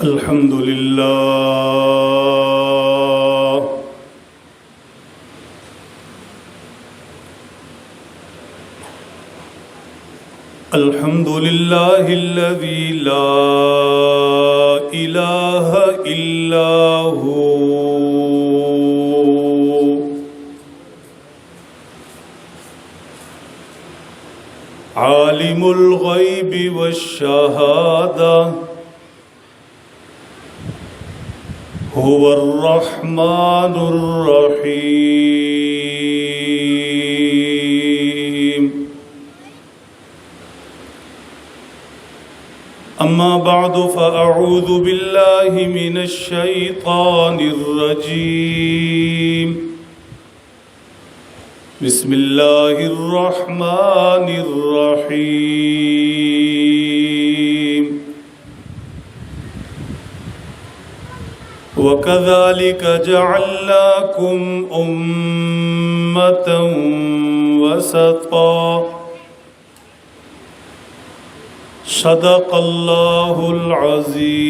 الحمد لله الحمد لله الذي لا إله إلا هو عالم الغيب والشهادة هو الرحمن الرحيم. أما بعد فأعوذ بالله من الشيطان الرجيم. بسم الله الرحمن الرحيم. وكذلك جعلناكم أمة وسطا صدق الله العظيم.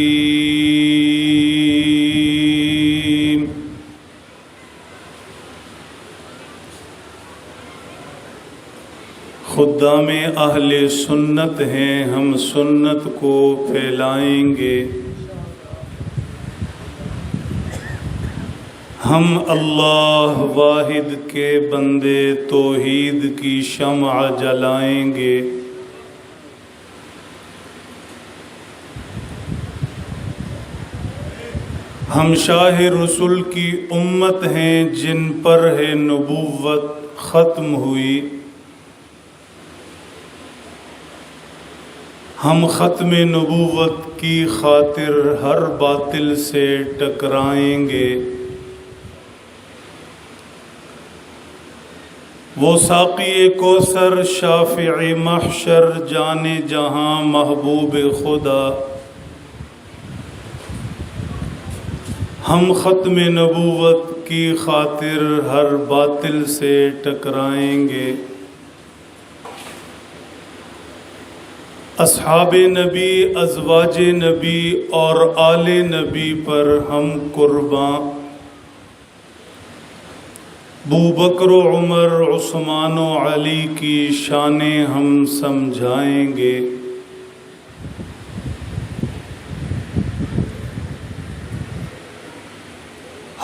خدام اہل سنت ہیں، ہم سنت کو پھیلائیں گے. ہم اللہ واحد کے بندے توحید کی شمع جلائیں گے. ہم شاہ رسول کی امت ہیں جن پر ہے نبوت ختم ہوئی. ہم ختم نبوت کی خاطر ہر باطل سے ٹکرائیں گے. وہ ساقی کوثر شافع محشر جان جہاں محبوب خدا، ہم ختم نبوت کی خاطر ہر باطل سے ٹکرائیں گے. اصحاب نبی، ازواج نبی اور آل نبی پر ہم قرباں. ابوبکر و عمر، عثمان و علی کی شانیں ہم سمجھائیں گے.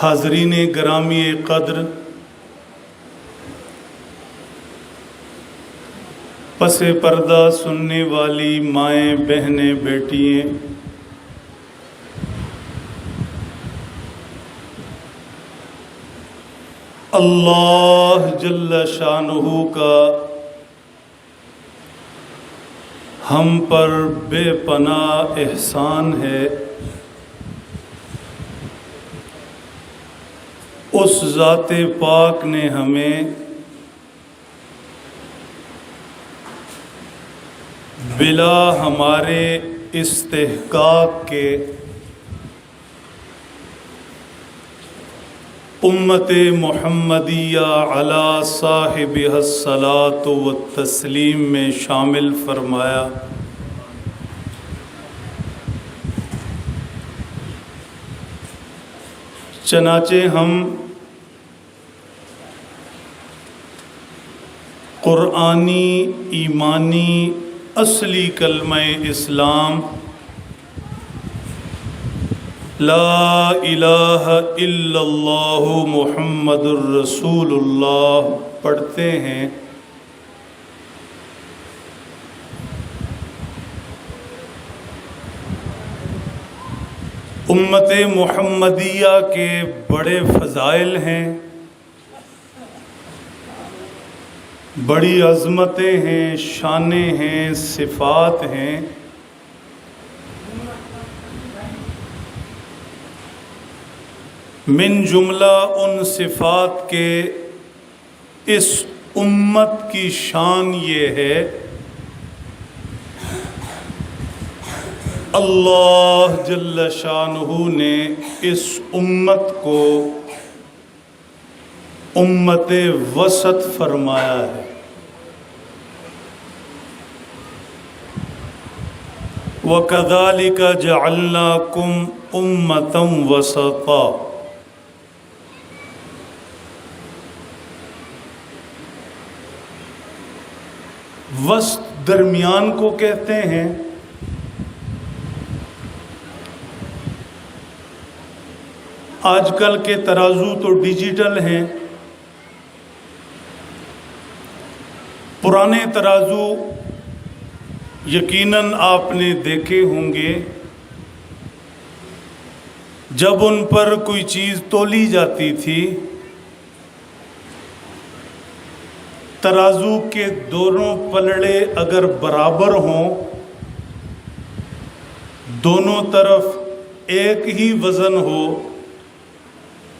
حاضرین گرامی قدر، پس پردہ سننے والی مائیں، بہنیں، بیٹیاں، اللہ جل شانہ کا ہم پر بے پناہ احسان ہے. اس ذات پاک نے ہمیں بلا ہمارے استحقاق کے امت محمدیہ علی صاحبہ الصلاۃ والتسلیم میں شامل فرمایا. چنانچہ ہم قرآنی ایمانی اصلی کلمہ اسلام لا الہ الا اللہ محمد الرسول اللہ پڑھتے ہیں. امت محمدیہ کے بڑے فضائل ہیں، بڑی عظمتیں ہیں، شانیں ہیں، صفات ہیں. من جملہ ان صفات کے اس امت کی شان یہ ہے، اللہ جل شانہ نے اس امت کو امت وسط فرمایا ہے. وَكَذَلِكَ جَعَلْنَاكُمْ أُمَّةً وَسَطًا۔ وسط درمیان کو کہتے ہیں۔ آج کل کے ترازو تو ڈیجیٹل ہیں، پرانے ترازو یقیناً آپ نے دیکھے ہوں گے۔ جب ان پر کوئی چیز تولی جاتی تھی، ترازو کے دونوں پلڑے اگر برابر ہوں، دونوں طرف ایک ہی وزن ہو،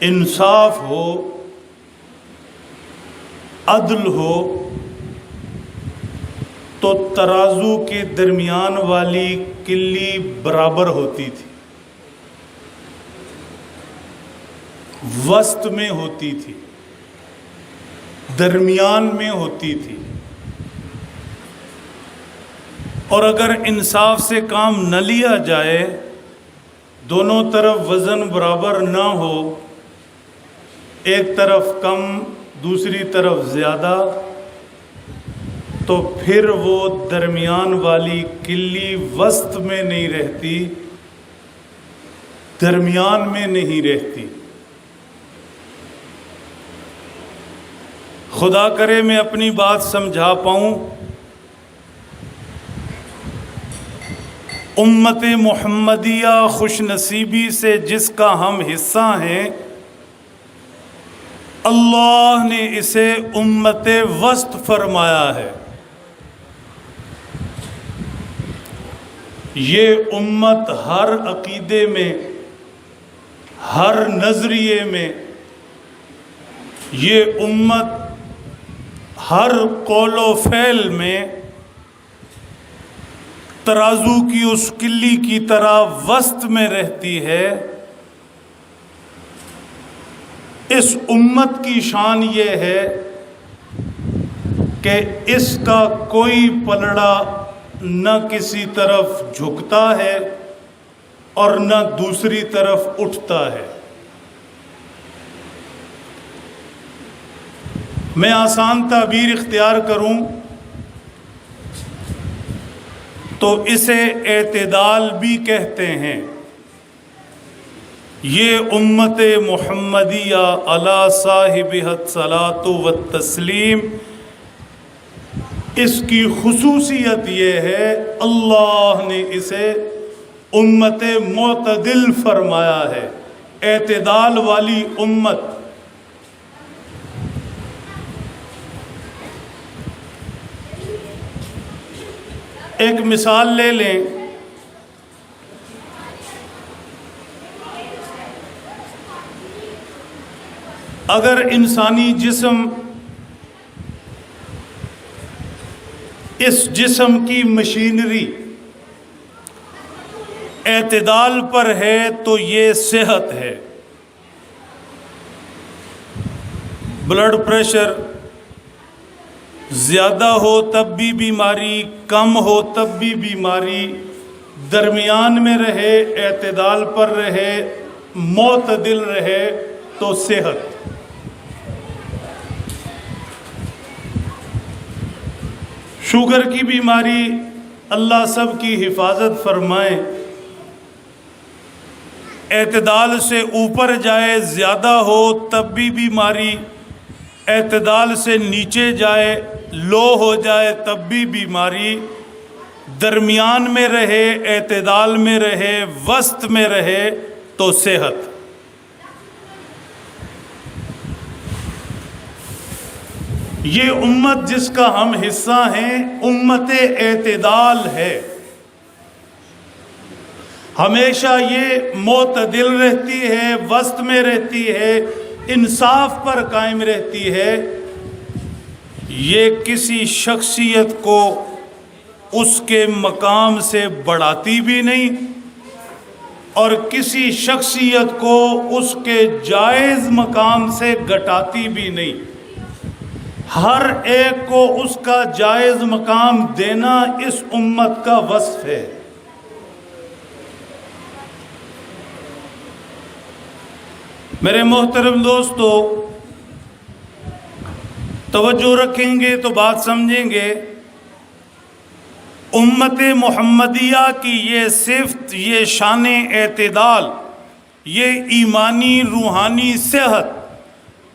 انصاف ہو، عدل ہو، تو ترازو کے درمیان والی کلی برابر ہوتی تھی، وسط میں ہوتی تھی، درمیان میں ہوتی تھی۔ اور اگر انصاف سے کام نہ لیا جائے، دونوں طرف وزن برابر نہ ہو، ایک طرف کم دوسری طرف زیادہ، تو پھر وہ درمیان والی کلی وسط میں نہیں رہتی، درمیان میں نہیں رہتی۔ خدا کرے میں اپنی بات سمجھا پاؤں۔ امت محمدیہ خوش نصیبی سے جس کا ہم حصہ ہیں، اللہ نے اسے امت وسط فرمایا ہے۔ یہ امت ہر عقیدے میں، ہر نظریے میں، یہ امت ہر قول و فعل میں ترازو کی اس کلی کی طرح وسط میں رہتی ہے۔ اس امت کی شان یہ ہے کہ اس کا کوئی پلڑا نہ کسی طرف جھکتا ہے اور نہ دوسری طرف اٹھتا ہے۔ میں آسان تعبیر اختیار کروں تو اسے اعتدال بھی کہتے ہیں۔ یہ امت محمدیہ علی صاحبہ الصلاۃ والتسلیم، اس کی خصوصیت یہ ہے اللہ نے اسے امت معتدل فرمایا ہے، اعتدال والی امت۔ ایک مثال لے لیں، اگر انسانی جسم، اس جسم کی مشینری اعتدال پر ہے تو یہ صحت ہے۔ بلڈ پریشر زیادہ ہو تب بھی بیماری، کم ہو تب بھی بیماری، درمیان میں رہے، اعتدال پر رہے، معتدل رہے تو صحت۔ شوگر کی بیماری اللہ سب کی حفاظت فرمائے، اعتدال سے اوپر جائے، زیادہ ہو تب بھی بیماری، اعتدال سے نیچے جائے، لو ہو جائے تب بھی بیماری، درمیان میں رہے، اعتدال میں رہے، وسط میں رہے تو صحت۔ یہ امت جس کا ہم حصہ ہیں، امت اعتدال ہے۔ ہمیشہ یہ معتدل رہتی ہے، وسط میں رہتی ہے، انصاف پر قائم رہتی ہے۔ یہ کسی شخصیت کو اس کے مقام سے بڑھاتی بھی نہیں اور کسی شخصیت کو اس کے جائز مقام سے گھٹاتی بھی نہیں۔ ہر ایک کو اس کا جائز مقام دینا اس امت کا وصف ہے۔ میرے محترم دوستو، توجہ رکھیں گے تو بات سمجھیں گے۔ امت محمدیہ کی یہ صفت، یہ شان اعتدال، یہ ایمانی روحانی صحت،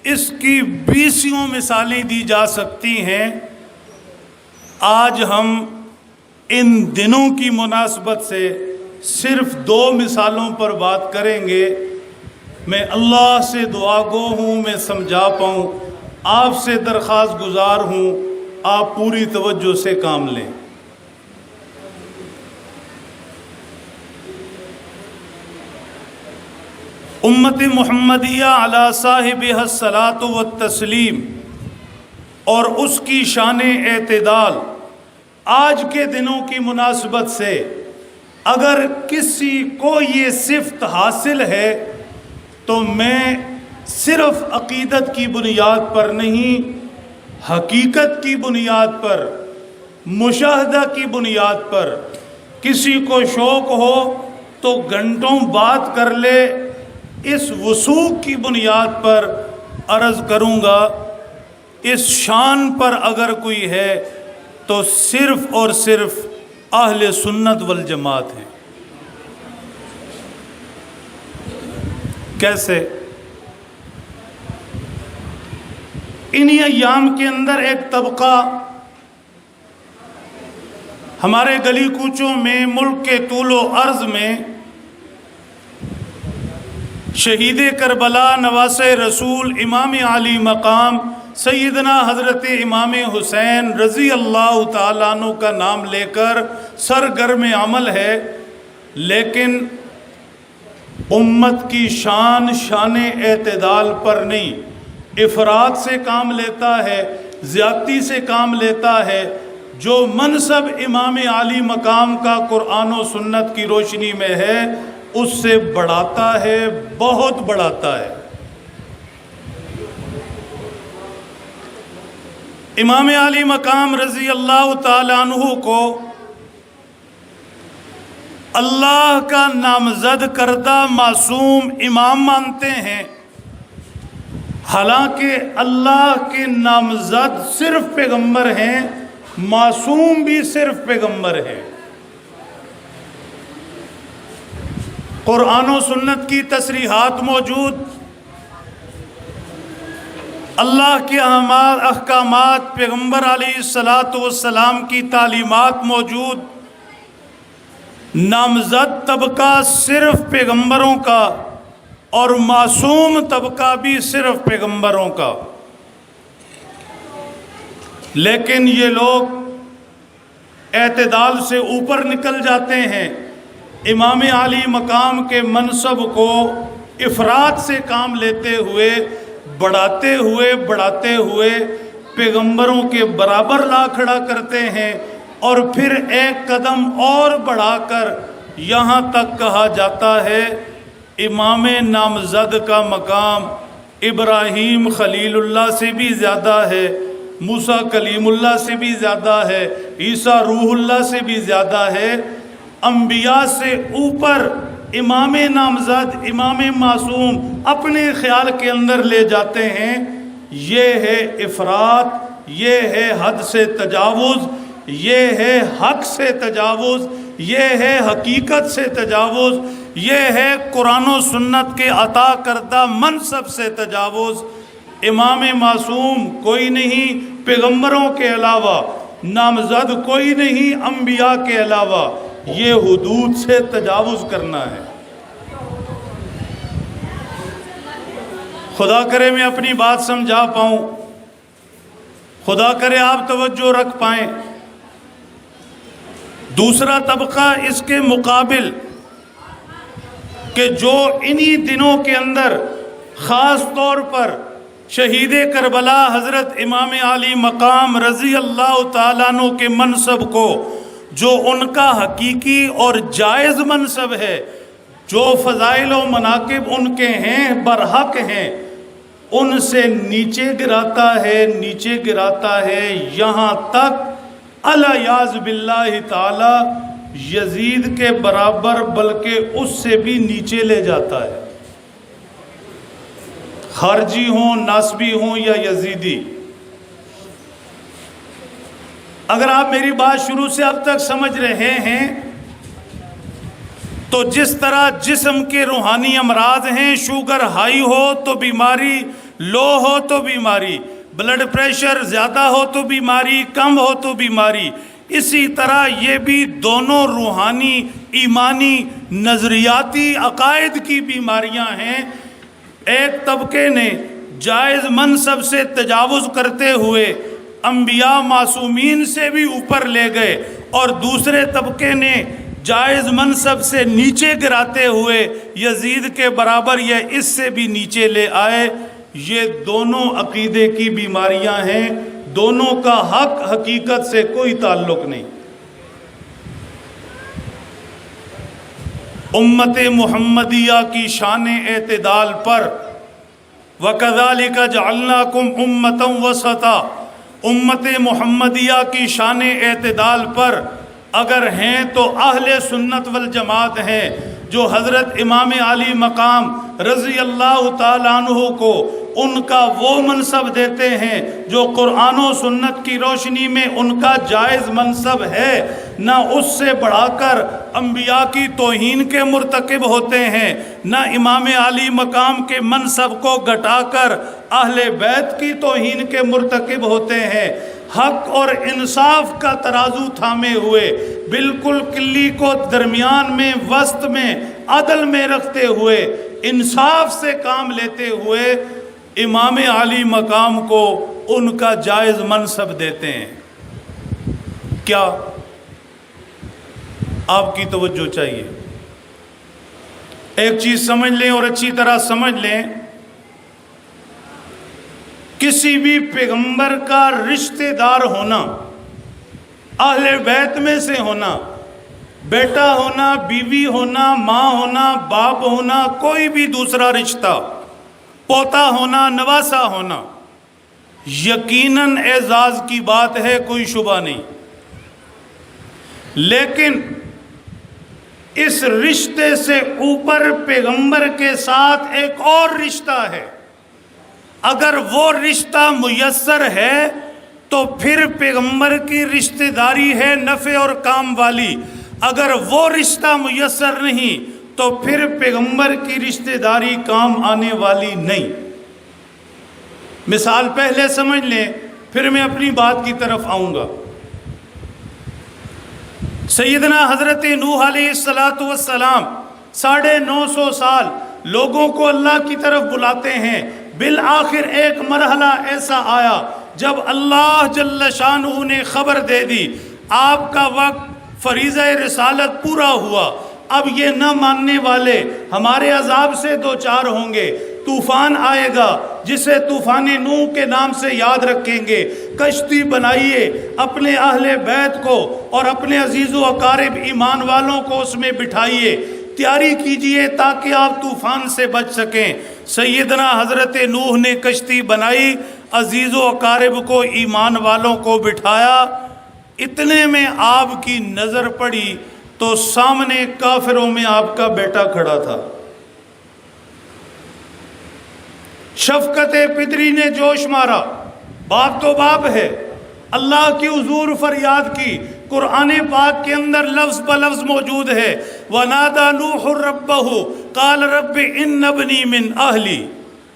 اس کی 20 مثالیں دی جا سکتی ہیں۔ آج ہم ان دنوں کی مناسبت سے صرف 2 مثالوں پر بات کریں گے۔ میں اللہ سے دعا گو ہوں میں سمجھا پاؤں، آپ سے درخواست گزار ہوں آپ پوری توجہ سے کام لیں۔ امت محمدیہ علی صاحبہ الصلاۃ والتسلیم اور اس کی شان اعتدال، آج کے دنوں کی مناسبت سے اگر کسی کو یہ صفت حاصل ہے تو میں صرف عقیدت کی بنیاد پر نہیں، حقیقت کی بنیاد پر، مشاہدہ کی بنیاد پر، کسی کو شوق ہو تو گھنٹوں بات کر لے، اس وثوق کی بنیاد پر عرض کروں گا، اس شان پر اگر کوئی ہے تو صرف اور صرف اہل سنت والجماعت ہیں۔ کیسے؟ انہی ایام کے اندر ایک طبقہ ہمارے گلی کوچوں میں، ملک کے طول و عرض میں شہید کربلا، نواسہ رسول، امام علی مقام سیدنا حضرت امام حسین رضی اللہ تعالیٰ عنہ کا نام لے کر سرگرم عمل ہے، لیکن امت کی شان اعتدال پر نہیں، افراط سے کام لیتا ہے، زیادتی سے کام لیتا ہے۔ جو منصب امام علی مقام کا قرآن و سنت کی روشنی میں ہے اس سے بڑھاتا ہے، بہت بڑھاتا ہے۔ امام علی مقام رضی اللہ تعالیٰ عنہ کو اللہ کا نامزد کردہ معصوم امام مانتے ہیں، حالانکہ اللہ کے نامزد صرف پیغمبر ہیں، معصوم بھی صرف پیغمبر ہیں۔ قرآن و سنت کی تصریحات موجود، اللہ کے احکامات، پیغمبر علیہ السلام کی تعلیمات موجود، نامزد طبقہ صرف پیغمبروں کا اور معصوم طبقہ بھی صرف پیغمبروں کا، لیکن یہ لوگ اعتدال سے اوپر نکل جاتے ہیں، امام علی مقام کے منصب کو افراد سے کام لیتے ہوئے، بڑھاتے ہوئے پیغمبروں کے برابر لا کھڑا کرتے ہیں، اور پھر ایک قدم اور بڑھا کر یہاں تک کہا جاتا ہے امام نامزد کا مقام ابراہیم خلیل اللہ سے بھی زیادہ ہے، موسیٰ کلیم اللہ سے بھی زیادہ ہے، عیسیٰ روح اللہ سے بھی زیادہ ہے۔ انبیاء سے اوپر امام نامزد، امام معصوم اپنے خیال کے اندر لے جاتے ہیں۔ یہ ہے افراط، یہ ہے حد سے تجاوز، یہ ہے حق سے تجاوز، یہ ہے حقیقت سے تجاوز، یہ ہے قرآن و سنت کے عطا کردہ منصب سے تجاوز۔ امام معصوم کوئی نہیں پیغمبروں کے علاوہ، نامزد کوئی نہیں انبیاء کے علاوہ، یہ حدود سے تجاوز کرنا ہے۔ خدا کرے میں اپنی بات سمجھا پاؤں، خدا کرے آپ توجہ رکھ پائیں۔ دوسرا طبقہ اس کے مقابل کہ جو انہی دنوں کے اندر خاص طور پر شہید کربلا حضرت امام علی مقام رضی اللہ تعالیٰ عنہ کے منصب کو، جو ان کا حقیقی اور جائز منصب ہے، جو فضائل و مناقب ان کے ہیں، برحق ہیں، ان سے نیچے گراتا ہے یہاں تک الیاذ باللہ تعالی یزید کے برابر بلکہ اس سے بھی نیچے لے جاتا ہے۔ خارجی ہوں، ناسبی ہوں یا یزیدی۔ اگر آپ میری بات شروع سے اب تک سمجھ رہے ہیں تو جس طرح جسم کے روحانی امراض ہیں، شوگر ہائی ہو تو بیماری، لو ہو تو بیماری، بلڈ پریشر زیادہ ہو تو بیماری، کم ہو تو بیماری، اسی طرح یہ بھی دونوں روحانی، ایمانی، نظریاتی عقائد کی بیماریاں ہیں۔ ایک طبقے نے جائز منصب سے تجاوز کرتے ہوئے انبیاء معصومین سے بھی اوپر لے گئے، اور دوسرے طبقے نے جائز منصب سے نیچے گراتے ہوئے یزید کے برابر یا اس سے بھی نیچے لے آئے۔ یہ دونوں عقیدے کی بیماریاں ہیں، دونوں کا حق حقیقت سے کوئی تعلق نہیں۔ امت محمدیہ کی شان اعتدال پر وَكَذَلِكَ جَعَلْنَاكُمْ أُمَّةً وَسَطًا، امت محمدیہ کی شان اعتدال پر اگر ہیں تو اہل سنت والجماعت ہیں، جو حضرت امام علی مقام رضی اللہ تعالیٰ عنہ کو ان کا وہ منصب دیتے ہیں جو قرآن و سنت کی روشنی میں ان کا جائز منصب ہے، نہ اس سے بڑھا کر انبیاء کی توہین کے مرتکب ہوتے ہیں، نہ امام علی مقام کے منصب کو گھٹا کر اہل بیت کی توہین کے مرتکب ہوتے ہیں۔ حق اور انصاف کا ترازو تھامے ہوئے، بالکل کلی کو درمیان میں، وسط میں، عدل میں رکھتے ہوئے، انصاف سے کام لیتے ہوئے امام علی مقام کو ان کا جائز منصب دیتے ہیں۔ کیا آپ کی توجہ چاہیے؟ ایک چیز سمجھ لیں اور اچھی طرح سمجھ لیں، کسی بھی پیغمبر کا رشتہ دار ہونا، اہل بیت میں سے ہونا، بیٹا ہونا، بیوی ہونا، ماں ہونا، باپ ہونا، کوئی بھی دوسرا رشتہ، پوتا ہونا، نواسا ہونا، یقیناً اعزاز کی بات ہے، کوئی شبہ نہیں۔ لیکن اس رشتے سے اوپر پیغمبر کے ساتھ ایک اور رشتہ ہے۔ اگر وہ رشتہ میسر ہے تو پھر پیغمبر کی رشتہ داری ہے نفع اور کام والی، اگر وہ رشتہ میسر نہیں تو پھر پیغمبر کی رشتہ داری کام آنے والی نہیں۔ مثال پہلے سمجھ لیں، پھر میں اپنی بات کی طرف آؤں گا۔ سیدنا حضرت نوح علیہ السلام 950 سال لوگوں کو اللہ کی طرف بلاتے ہیں، بالآخر ایک مرحلہ ایسا آیا جب اللہ جل شانہ نے خبر دے دی آپ کا وقت فریضہ رسالت پورا ہوا، اب یہ نہ ماننے والے ہمارے عذاب سے دوچار ہوں گے، طوفان آئے گا جسے طوفان نوح کے نام سے یاد رکھیں گے، کشتی بنائیے، اپنے اہل بیت کو اور اپنے عزیز و اقارب ایمان والوں کو اس میں بٹھائیے، تیاری کیجئے تاکہ آپ طوفان سے بچ سکیں۔ سیدنا حضرت نوح نے کشتی بنائی، عزیز و اقارب کو، ایمان والوں کو بٹھایا، اتنے میں آپ کی نظر پڑی تو سامنے کافروں میں آپ کا بیٹا کھڑا تھا۔ شفقت پدری نے جوش مارا، باپ تو باپ ہے، اللہ کی حضور فریاد کی، قرآن پاک کے اندر لفظ بلفظ موجود ہے، وَنَادَى نُوحٌ رَبَّهُ قَالَ رَبِّ إِنَّ ابْنِي مِنْ أَهْلِي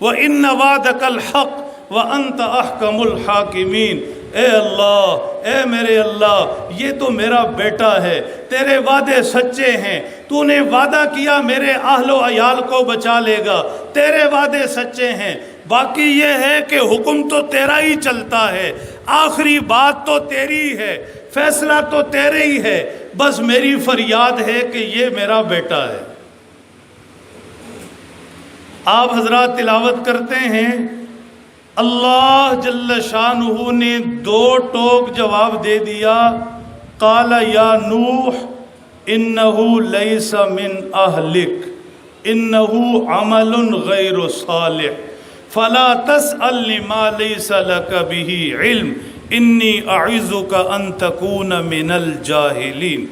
وَإِنَّ وَعْدَكَ الْحَقُّ وَأَنْتَ أَحْكَمُ الْحَاكِمِينَ۔ اے اللہ، اے میرے اللہ، یہ تو میرا بیٹا ہے، تیرے وعدے سچے ہیں، تو نے وعدہ کیا میرے اہل و عیال کو بچا لے گا، تیرے وعدے سچے ہیں، باقی یہ ہے کہ حکم تو تیرا ہی چلتا ہے، آخری بات تو تیری ہے، فیصلہ تو تیرے ہی ہے، بس میری فریاد ہے کہ یہ میرا بیٹا ہے۔ آپ حضرات تلاوت کرتے ہیں، اللہ جل شانہ نے 2 ٹوک جواب دے دیا، قال یا نوح انہ لیس من اہلک انہ عمل غیر صالح فلا تسأل ما لیس لک بہ علم انی اعظک ان تکون من الجاہلین۔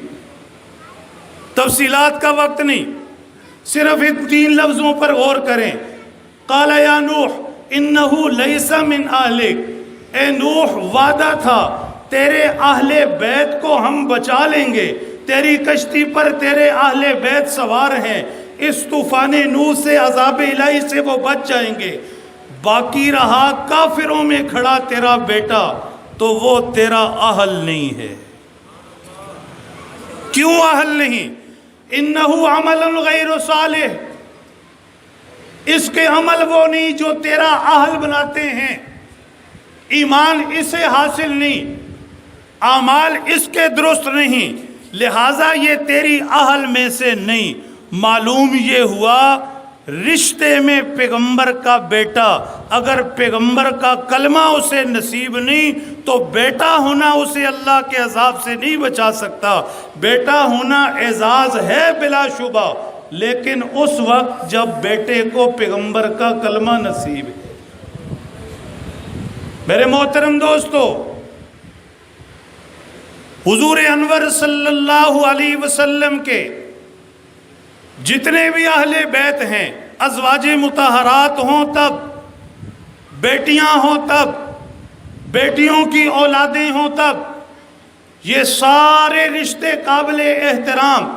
تفصیلات کا وقت نہیں، صرف ان 3 لفظوں پر غور کریں۔ قال یا نوح انہو لیس من اہلک، اے نوح وعدہ تھا تیرے اہل بیت کو ہم بچا لیں گے، تیری کشتی پر تیرے اہل بیت سوار ہیں، اس طوفان نوح سے عذاب الہی سے وہ بچ جائیں گے، باقی رہا کافروں میں کھڑا تیرا بیٹا تو وہ تیرا اہل نہیں ہے۔ کیوں اہل نہیں؟ انہو عمل غیر صالح، اس کے عمل وہ نہیں جو تیرا اہل بناتے ہیں، ایمان اسے حاصل نہیں، اعمال اس کے درست نہیں، لہٰذا یہ تیری اہل میں سے نہیں۔ معلوم یہ ہوا رشتے میں پیغمبر کا بیٹا، اگر پیغمبر کا کلمہ اسے نصیب نہیں تو بیٹا ہونا اسے اللہ کے عذاب سے نہیں بچا سکتا۔ بیٹا ہونا اعزاز ہے بلا شبہ، لیکن اس وقت جب بیٹے کو پیغمبر کا کلمہ نصیب ہے۔ میرے محترم دوستو، حضور انور صلی اللہ علیہ وسلم کے جتنے بھی اہل بیت ہیں، ازواج مطہرات ہوں تب، بیٹیاں ہوں تب، بیٹیوں کی اولادیں ہوں تب، یہ سارے رشتے قابل احترام،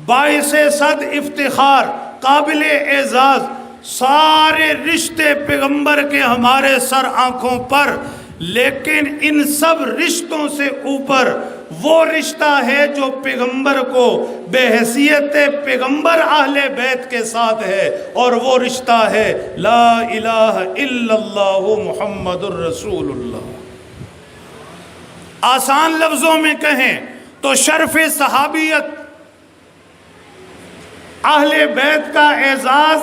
باعث صد افتخار، قابل اعزاز، سارے رشتے پیغمبر کے ہمارے سر آنکھوں پر، لیکن ان سب رشتوں سے اوپر وہ رشتہ ہے جو پیغمبر کو بے حیثیت پیغمبر اہل بیت کے ساتھ ہے، اور وہ رشتہ ہے لا الہ الا اللہ محمد الرسول اللہ۔ آسان لفظوں میں کہیں تو شرف صحابیت، اہل بیت کا اعزاز،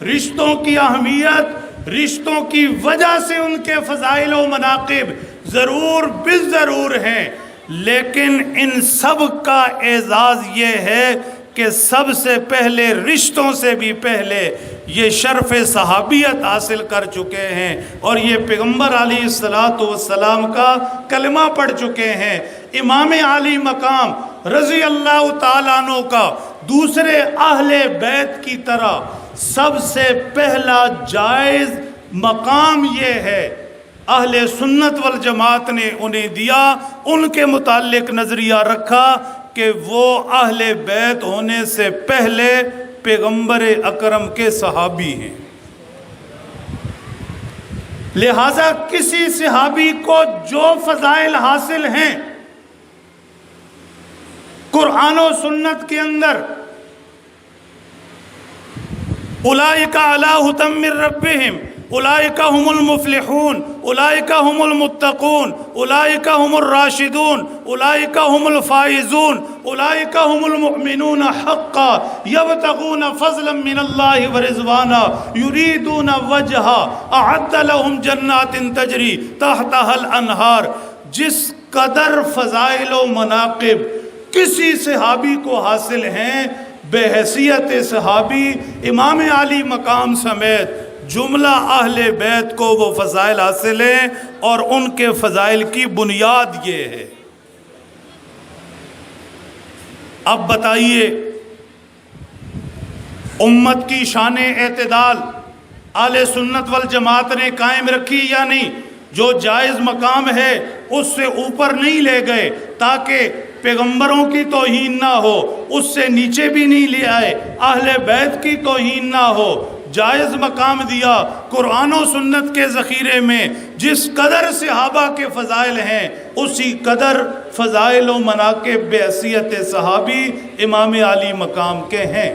رشتوں کی اہمیت، رشتوں کی وجہ سے ان کے فضائل و مناقب ضرور بالضرور ہیں، لیکن ان سب کا اعزاز یہ ہے کہ سب سے پہلے، رشتوں سے بھی پہلے یہ شرف صحابیت حاصل کر چکے ہیں، اور یہ پیغمبر علیہ السلام کا کلمہ پڑھ چکے ہیں۔ امام علی مقام رضی اللہ تعالیٰ عنہ کا دوسرے اہل بیت کی طرح سب سے پہلا جائز مقام یہ ہے، اہل سنت والجماعت نے انہیں دیا، ان کے متعلق نظریہ رکھا کہ وہ اہل بیت ہونے سے پہلے پیغمبر اکرم کے صحابی ہیں۔ لہٰذا کسی صحابی کو جو فضائل حاصل ہیں قرآن و سنت کے اندر، اولئک علی ھدی من ربہم، اولئک هم المفلحون، اولئک هم المتقون، اولئک هم الراشدون، اولئک هم الفائزون، اولئک هم المؤمنون حقا یبتغون فضلا من اللہ ورضوانا یریدون وجہا اعد لهم جنات تجری تحتها الانہار۔ جس قدر فضائل و مناقب کسی صحابی کو حاصل ہیں، بے حیثیت صحابی امام علی مقام سمیت جملہ اہل بیت کو وہ فضائل حاصل ہیں، اور ان کے فضائل کی بنیاد یہ ہے۔ اب بتائیے امت کی شان اعتدال اہل سنت والجماعت نے قائم رکھی یا نہیں؟ جو جائز مقام ہے اس سے اوپر نہیں لے گئے تاکہ پیغمبروں کی توہین نہ ہو، اس سے نیچے بھی نہیں لے آئے، اہل بیت کی توہین نہ ہو، جائز مقام دیا۔ قرآن و سنت کے ذخیرے میں جس قدر صحابہ کے فضائل ہیں اسی قدر فضائل و مناقب بحیثیت صحابی امام علی مقام کے ہیں۔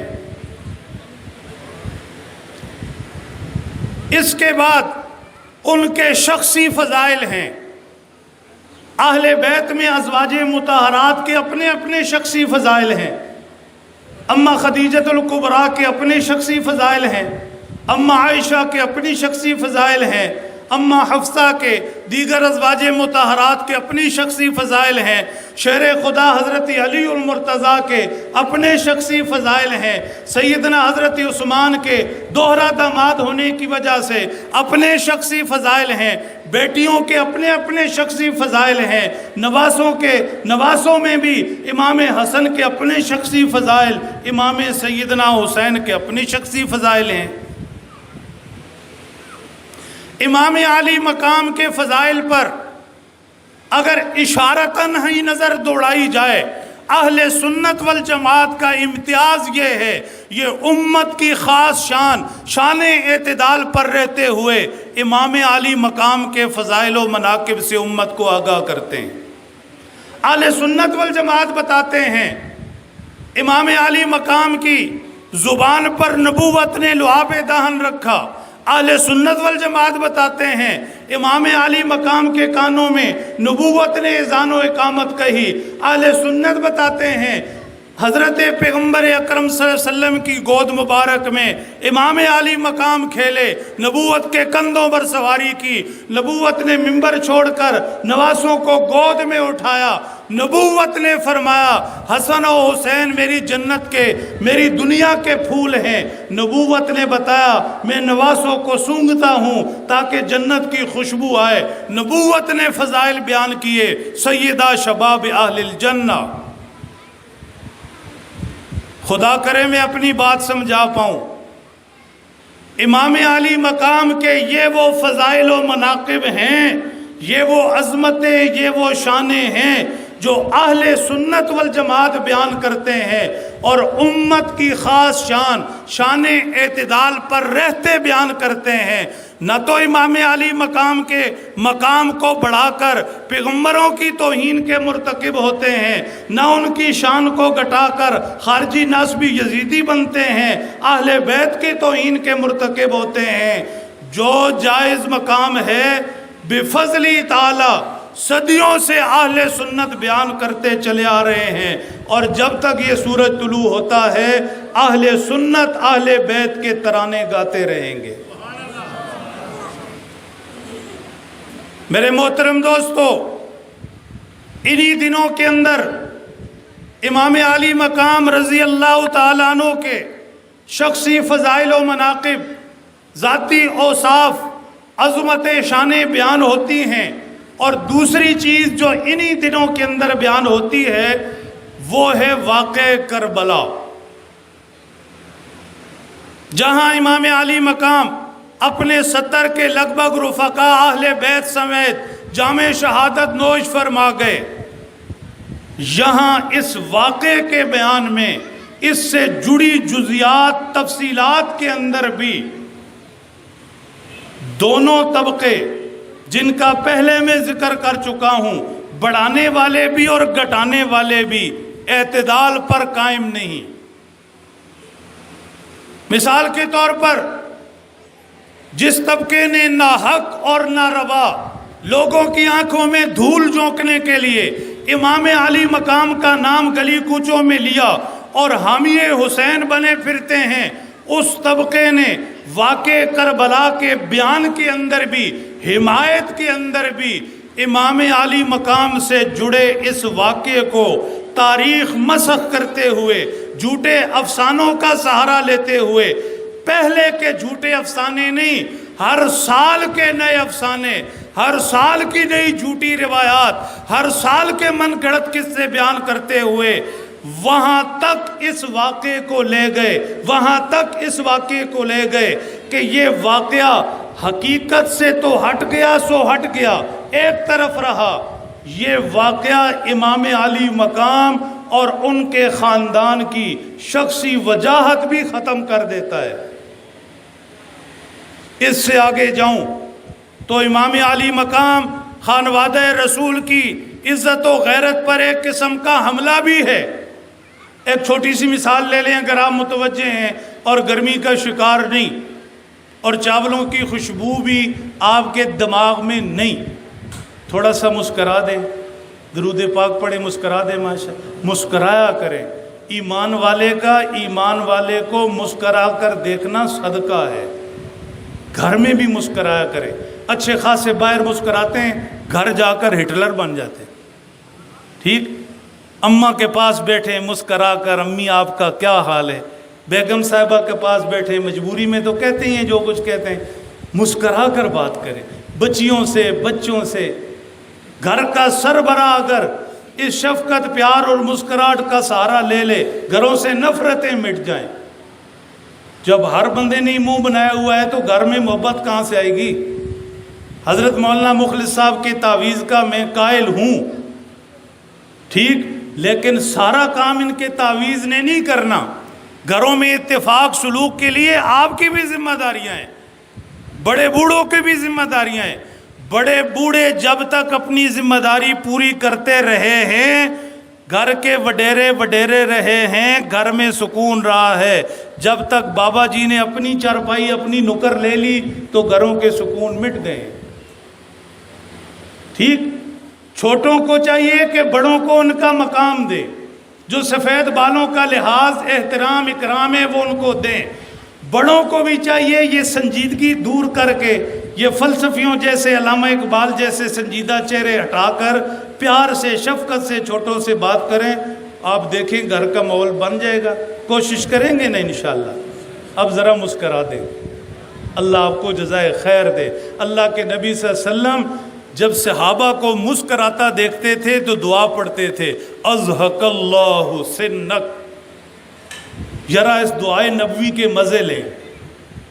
اس کے بعد ان کے شخصی فضائل ہیں۔ اہل بیت میں ازواج مطہرات کے اپنے اپنے شخصی فضائل ہیں، اماں خدیجۃ الکبریٰ کے اپنے شخصی فضائل ہیں، اماں عائشہ کے اپنی شخصی فضائل ہیں، اماں حفصہ کے، دیگر ازواج مطہرات کے اپنی شخصی فضائل ہیں، شہر خدا حضرت علی المرتضیٰ کے اپنے شخصی فضائل ہیں، سیدنا حضرت عثمان کے دوہرا داماد ہونے کی وجہ سے اپنے شخصی فضائل ہیں، بیٹیوں کے اپنے اپنے شخصی فضائل ہیں، نواسوں میں بھی امام حسن کے اپنے شخصی فضائل، امام سیدنا حسین کے اپنی شخصی فضائل ہیں۔ امام علی مقام کے فضائل پر اگر اشارتاً ہی نظر دوڑائی جائے، اہل سنت والجماعت کا امتیاز یہ ہے، یہ امت کی خاص شان اعتدال پر رہتے ہوئے امام علی مقام کے فضائل و مناقب سے امت کو آگاہ کرتے ہیں۔ اہل سنت والجماعت بتاتے ہیں امام علی مقام کی زبان پر نبوت نے لعاب دہن رکھا۔ اہل سنت والجماعت بتاتے ہیں امام علی مقام کے کانوں میں نبوت نے اذان و اقامت کہی۔ اہل سنت بتاتے ہیں حضرت پیغمبر اکرم صلی اللہ علیہ وسلم کی گود مبارک میں امام علی مقام کھیلے، نبوت کے کندھوں پر سواری کی، نبوت نے منبر چھوڑ کر نواسوں کو گود میں اٹھایا، نبوت نے فرمایا حسن و حسین میری جنت کے، میری دنیا کے پھول ہیں، نبوت نے بتایا میں نواسوں کو سونگھتا ہوں تاکہ جنت کی خوشبو آئے، نبوت نے فضائل بیان کیے، سیدہ شباب اہل الجنہ۔ خدا کرے میں اپنی بات سمجھا پاؤں، امام علی مقام کے یہ وہ فضائل و مناقب ہیں، یہ وہ عظمتیں، یہ وہ شانیں ہیں جو اہل سنت والجماعت بیان کرتے ہیں اور امت کی خاص شان اعتدال پر رہتے بیان کرتے ہیں۔ نہ تو امام علی مقام کے مقام کو بڑھا کر پیغمبروں کی توہین کے مرتکب ہوتے ہیں، نہ ان کی شان کو گھٹا کر خارجی نسبی یزیدی بنتے ہیں، اہل بیت کی توہین کے مرتکب ہوتے ہیں۔ جو جائز مقام ہے بفضل تعالی صدیوں سے اہل سنت بیان کرتے چلے آ رہے ہیں، اور جب تک یہ سورج طلوع ہوتا ہے اہل سنت اہل بیت کے ترانے گاتے رہیں گے۔ میرے محترم دوستو، انہی دنوں کے اندر امام علی مقام رضی اللہ تعالیٰ عنہ کے شخصی فضائل و مناقب، ذاتی اوصاف، عظمت شانیں بیان ہوتی ہیں، اور دوسری چیز جو انہی دنوں کے اندر بیان ہوتی ہے وہ ہے واقعہ کربلا، جہاں امام علی مقام اپنے 70 کے لگ بھگ رفقا اہل بیت سمیت جامع شہادت نوش فرما گئے۔ یہاں اس واقعے کے بیان میں اس سے جڑی جزیات تفصیلات کے اندر بھی دونوں طبقے جن کا پہلے میں ذکر کر چکا ہوں، بڑھانے والے بھی اور گھٹانے والے بھی، اعتدال پر قائم نہیں۔ مثال کے طور پر جس طبقے نے نہ حق اور نہ روا لوگوں کی آنکھوں میں دھول جھونکنے کے لیے امام علی مقام کا نام گلی کوچوں میں لیا اور حامی حسین بنے پھرتے ہیں، اس طبقے نے واقع کربلا کے بیان کے اندر بھی، حمایت کے اندر بھی امام علی مقام سے جڑے اس واقعے کو تاریخ مسخ کرتے ہوئے، جھوٹے افسانوں کا سہارا لیتے ہوئے، پہلے کے جھوٹے افسانے نہیں، ہر سال کے نئے افسانے، ہر سال کی نئی جھوٹی روایات، ہر سال کے من گھڑت قصے بیان کرتے ہوئے وہاں تک اس واقعے کو لے گئے، وہاں تک اس واقعے کو لے گئے کہ یہ واقعہ حقیقت سے تو ہٹ گیا سو ہٹ گیا، ایک طرف رہا، یہ واقعہ امام علی مقام اور ان کے خاندان کی شخصی وجاہت بھی ختم کر دیتا ہے۔ اس سے آگے جاؤں تو امام علی مقام خانوادہ رسول کی عزت و غیرت پر ایک قسم کا حملہ بھی ہے۔ ایک چھوٹی سی مثال لے لیں اگر آپ متوجہ ہیں اور گرمی کا شکار نہیں اور چاولوں کی خوشبو بھی آپ کے دماغ میں نہیں، تھوڑا سا مسکرا دیں، درود پاک پڑھیں، مسکرا دیں، مسکرایا کریں۔ ایمان والے کا ایمان والے کو مسکرا کر دیکھنا صدقہ ہے، گھر میں بھی مسکرایا کریں۔ اچھے خاصے باہر مسکراتے ہیں، گھر جا کر ہٹلر بن جاتے ہیں۔ ٹھیک، اماں کے پاس بیٹھے مسکرا کر، امی آپ کا کیا حال ہے، بیگم صاحبہ کے پاس بیٹھے، مجبوری میں تو کہتے ہیں جو کچھ کہتے ہیں، مسکرا کر بات کریں، بچیوں سے، بچوں سے۔ گھر کا سربراہ اگر اس شفقت، پیار اور مسکراہٹ کا سہارا لے لے، گھروں سے نفرتیں مٹ جائیں۔ جب ہر بندے نے منہ بنایا ہوا ہے تو گھر میں محبت کہاں سے آئے گی؟ حضرت مولانا مخلص صاحب کی تعویذ کا میں قائل ہوں، ٹھیک، لیکن سارا کام ان کے تعویذ نے نہیں کرنا. گھروں میں اتفاق سلوک کے لیے آپ کی بھی ذمہ داریاں ہیں، بڑے بوڑھوں کی بھی ذمہ داریاں ہیں. بڑے بوڑھے جب تک اپنی ذمہ داری پوری کرتے رہے ہیں، گھر کے وڈیرے رہے ہیں، گھر میں سکون رہا ہے. جب تک بابا جی نے اپنی چارپائی اپنی نکر لے لی تو گھروں کے سکون مٹ گئے. ٹھیک، چھوٹوں کو چاہیے کہ بڑوں کو ان کا مقام دے، جو سفید بالوں کا لحاظ احترام اکرام ہے وہ ان کو دیں. بڑوں کو بھی چاہیے یہ سنجیدگی دور کر کے، یہ فلسفیوں جیسے علامہ اقبال جیسے سنجیدہ چہرے ہٹا کر پیار سے شفقت سے چھوٹوں سے بات کریں. آپ دیکھیں گھر کا ماحول بن جائے گا. کوشش کریں گے نا انشاءاللہ. اب ذرا مسکرا دیں، اللہ آپ کو جزائے خیر دے. اللہ کے نبی صلی اللہ علیہ وسلم جب صحابہ کو مسکراتا دیکھتے تھے تو دعا پڑھتے تھے، اضحک اللہ سنک. ذرا اس دعائے نبوی کے مزے لیں.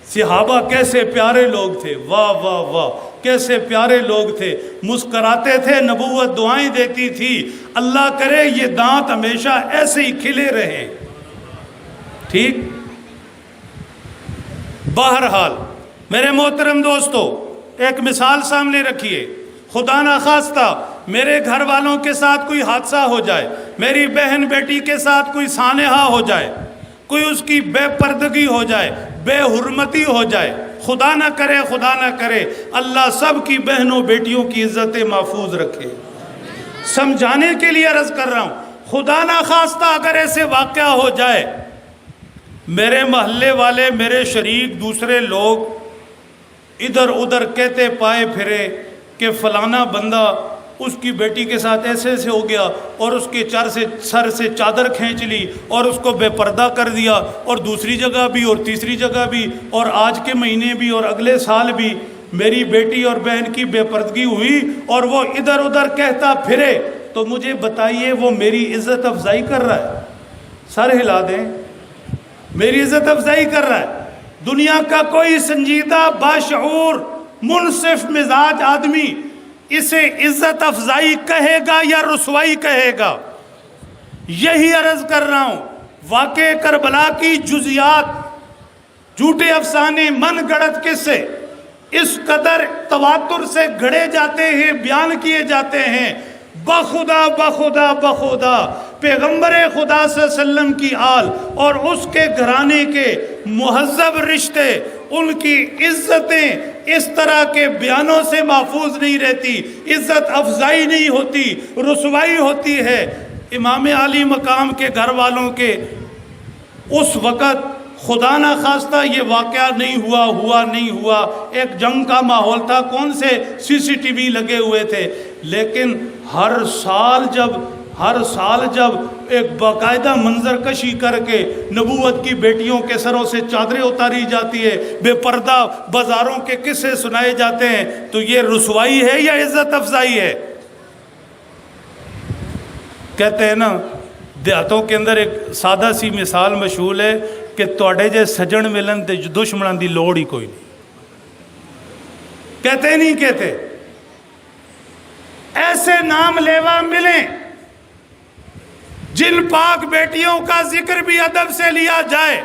صحابہ کیسے پیارے لوگ تھے، واہ واہ واہ، کیسے پیارے لوگ تھے. مسکراتے تھے، نبوت دعائیں دیتی تھی. اللہ کرے یہ دانت ہمیشہ ایسے ہی کھلے رہیں. ٹھیک، بہرحال میرے محترم دوستو، ایک مثال سامنے رکھیے. خدا نخواستہ میرے گھر والوں کے ساتھ کوئی حادثہ ہو جائے، میری بہن بیٹی کے ساتھ کوئی سانحہ ہو جائے، کوئی اس کی بے پردگی ہو جائے، بے حرمتی ہو جائے، خدا نہ کرے خدا نہ کرے. اللہ سب کی بہنوں بیٹیوں کی عزت محفوظ رکھے. سمجھانے کے لیے عرض کر رہا ہوں، خدا نہ خواستہ اگر ایسے واقعہ ہو جائے، میرے محلے والے، میرے شریک، دوسرے لوگ ادھر ادھر کہتے پائے پھرے کہ فلانا بندہ اس کی بیٹی کے ساتھ ایسے ایسے ہو گیا اور اس کے سر سے چادر کھینچ لی اور اس کو بے پردہ کر دیا، اور دوسری جگہ بھی اور تیسری جگہ بھی اور آج کے مہینے بھی اور اگلے سال بھی میری بیٹی اور بہن کی بے پردگی ہوئی اور وہ ادھر ادھر کہتا پھرے، تو مجھے بتائیے وہ میری عزت افزائی کر رہا ہے؟ سر ہلا دیں، میری عزت افزائی کر رہا ہے. دنیا کا کوئی سنجیدہ باشعور منصف مزاج آدمی اسے عزت افزائی کہے گا یا رسوائی کہے گا؟ یہی عرض کر رہا ہوں. واقع کربلا کی جزیات، جھوٹے افسانے، من گڑت قصے اس قدر تواتر سے گھڑے جاتے ہیں، بیان کیے جاتے ہیں. بخدا بخدا بخدا پیغمبر خدا صلی اللہ علیہ وسلم کی آل اور اس کے گھرانے کے مہذب رشتے، ان کی عزتیں اس طرح کے بیانوں سے محفوظ نہیں رہتی. عزت افزائی نہیں ہوتی، رسوائی ہوتی ہے. امام علی مقام کے گھر والوں کے اس وقت خدا نہ خواستہ یہ واقعہ نہیں ہوا نہیں ہوا، ایک جنگ کا ماحول تھا، کون سے CCTV لگے ہوئے تھے، لیکن ہر سال جب ایک باقاعدہ منظر کشی کر کے نبوت کی بیٹیوں کے سروں سے چادریں اتاری جاتی ہے، بے پردہ بازاروں کے قصے سنائے جاتے ہیں، تو یہ رسوائی ہے یا عزت افزائی ہے؟ کہتے ہیں نا دیہاتوں کے اندر ایک سادہ سی مثال مشہور ہے کہ توڑے جے سجن ملن تے دشمنان دی لوڑ ہی کوئی نہیں. کہتے نہیں کہتے؟ ایسے نام لیوا ملیں جن پاک بیٹیوں کا ذکر بھی ادب سے لیا جائے،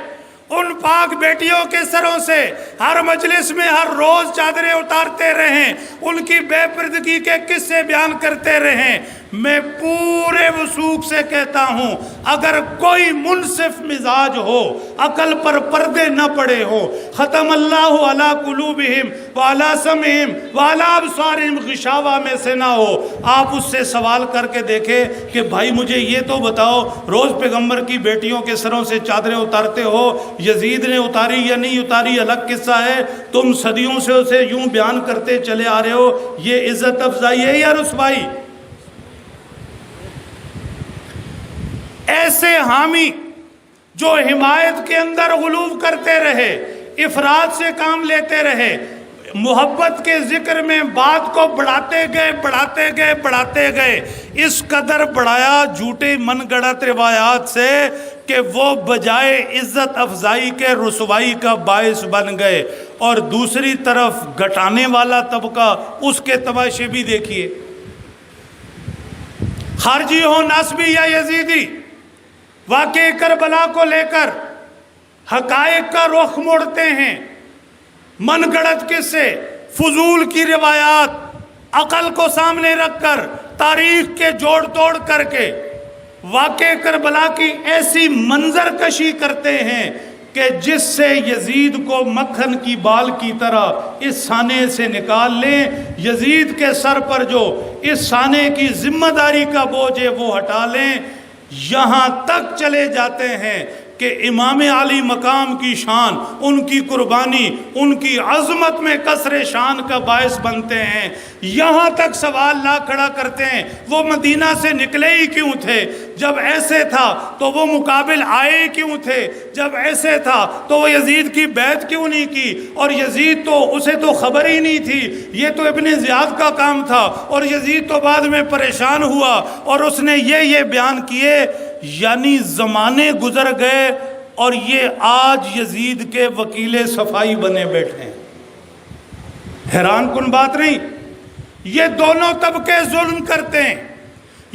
ان پاک بیٹیوں کے سروں سے ہر مجلس میں ہر روز چادریں اتارتے رہیں، ان کی بے پردگی کے قصے بیان کرتے رہیں. میں پورے وثوق سے کہتا ہوں، اگر کوئی منصف مزاج ہو، عقل پر پردے نہ پڑے ہو، ختم اللہ علی قلوبہم وعلی سمعہم وعلی ابصارہم غشاوہ میں سے نہ ہو، آپ اس سے سوال کر کے دیکھیں کہ بھائی مجھے یہ تو بتاؤ، روز پیغمبر کی بیٹیوں کے سروں سے چادریں اتارتے ہو، یزید نے اتاری یا نہیں اتاری الگ قصہ ہے، تم صدیوں سے اسے یوں بیان کرتے چلے آ رہے ہو، یہ عزت افزائی ہے یا رسوائی؟ ایسے حامی جو حمایت کے اندر غلو کرتے رہے، افراد سے کام لیتے رہے، محبت کے ذکر میں بات کو بڑھاتے گئے، اس قدر بڑھایا جھوٹے من گڑت روایات سے کہ وہ بجائے عزت افزائی کے رسوائی کا باعث بن گئے، اور دوسری طرف گھٹانے والا طبقہ اس کے تماشے بھی دیکھیے۔ خارجی ہو، ناسبی یا یزیدی، واقعہ کربلا کو لے کر حقائق کا رخ موڑتے ہیں، من گڑت قصے، فضول کی روایات، عقل کو سامنے رکھ کر تاریخ کے جوڑ توڑ کر کے واقعہ کربلا کی ایسی منظر کشی کرتے ہیں کہ جس سے یزید کو مکھن کی بال کی طرح اس سانے سے نکال لیں، یزید کے سر پر جو اس سانے کی ذمہ داری کا بوجھ ہے وہ ہٹا لیں۔ یہاں تک چلے جاتے ہیں کہ امام علی مقام کی شان، ان کی قربانی، ان کی عظمت میں کسر شان کا باعث بنتے ہیں۔ یہاں تک سوال لا کھڑا کرتے ہیں وہ مدینہ سے نکلے ہی کیوں تھے؟ جب ایسے تھا تو وہ مقابل آئے کیوں تھے؟ جب ایسے تھا تو وہ یزید کی بیعت کیوں نہیں کی؟ اور یزید تو اسے تو خبر ہی نہیں تھی، یہ تو ابن زیاد کا کام تھا، اور یزید تو بعد میں پریشان ہوا اور اس نے یہ بیان کیے۔ یعنی زمانے گزر گئے اور یہ آج یزید کے وکیل صفائی بنے بیٹھے ہیں۔ حیران کن بات نہیں؟ یہ دونوں طبقے ظلم کرتے ہیں،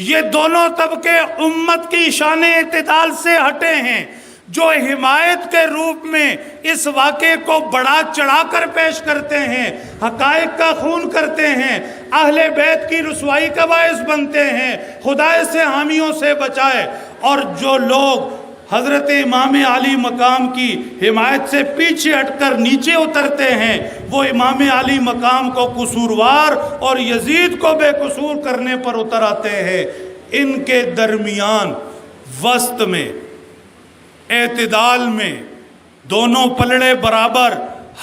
یہ دونوں طبقے امت کی شان اعتدال سے ہٹے ہیں، جو حمایت کے روپ میں اس واقعے کو بڑا چڑھا کر پیش کرتے ہیں، حقائق کا خون کرتے ہیں، اہل بیت کی رسوائی کا باعث بنتے ہیں، خدا سے حامیوں سے بچائے۔ اور جو لوگ حضرت امام علی مقام کی حمایت سے پیچھے ہٹ کر نیچے اترتے ہیں، وہ امام علی مقام کو قصوروار اور یزید کو بے قصور کرنے پر اتر آتے ہیں۔ ان کے درمیان وسط میں، اعتدال میں، دونوں پلڑے برابر،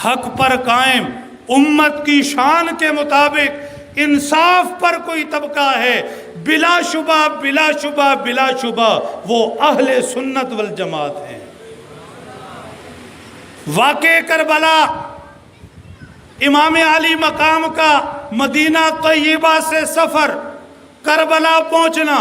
حق پر قائم، امت کی شان کے مطابق انصاف پر کوئی طبقہ ہے، بلا شبہ بلا شبہ بلا شبہ وہ اہل سنت والجماعت ہیں۔ واقعہ کربلا، امام علی مقام کا مدینہ طیبہ سے سفر، کربلا پہنچنا،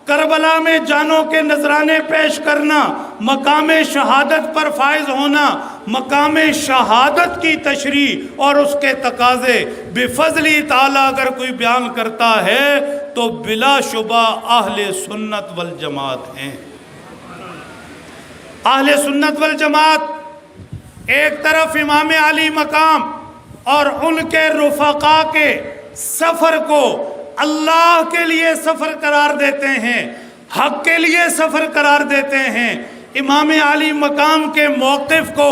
کربلا میں جانوں کے نذرانے پیش کرنا، مقام شہادت پر فائز ہونا، مقام شہادت کی تشریح اور اس کے تقاضے بفضل تعالیٰ اگر کوئی بیان کرتا ہے تو بلا شبہ اہل سنت والجماعت ہیں۔ اہل سنت والجماعت ایک طرف امام علی مقام اور ان کے رفقا کے سفر کو اللہ کے لیے سفر قرار دیتے ہیں، حق کے لیے سفر قرار دیتے ہیں، امام علی مقام کے موقف کو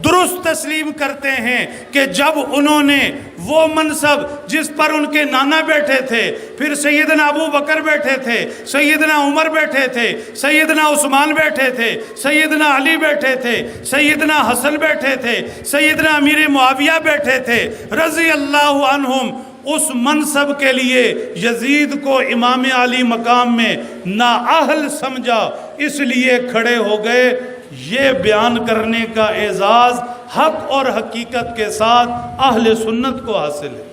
درست تسلیم کرتے ہیں کہ جب انہوں نے وہ منصب جس پر ان کے نانا بیٹھے تھے، پھر سیدنا ابو بکر بیٹھے تھے، سیدنا عمر بیٹھے تھے، سیدنا عثمان بیٹھے تھے، سیدنا علی بیٹھے تھے، سیدنا حسن بیٹھے تھے، سیدنا امیر معاویہ بیٹھے تھے رضی اللہ عنہم، اس منصب کے لیے یزید کو امام علی مقام میں نااہل سمجھا، اس لیے کھڑے ہو گئے۔ یہ بیان کرنے کا اعزاز حق اور حقیقت کے ساتھ اہل سنت کو حاصل ہے۔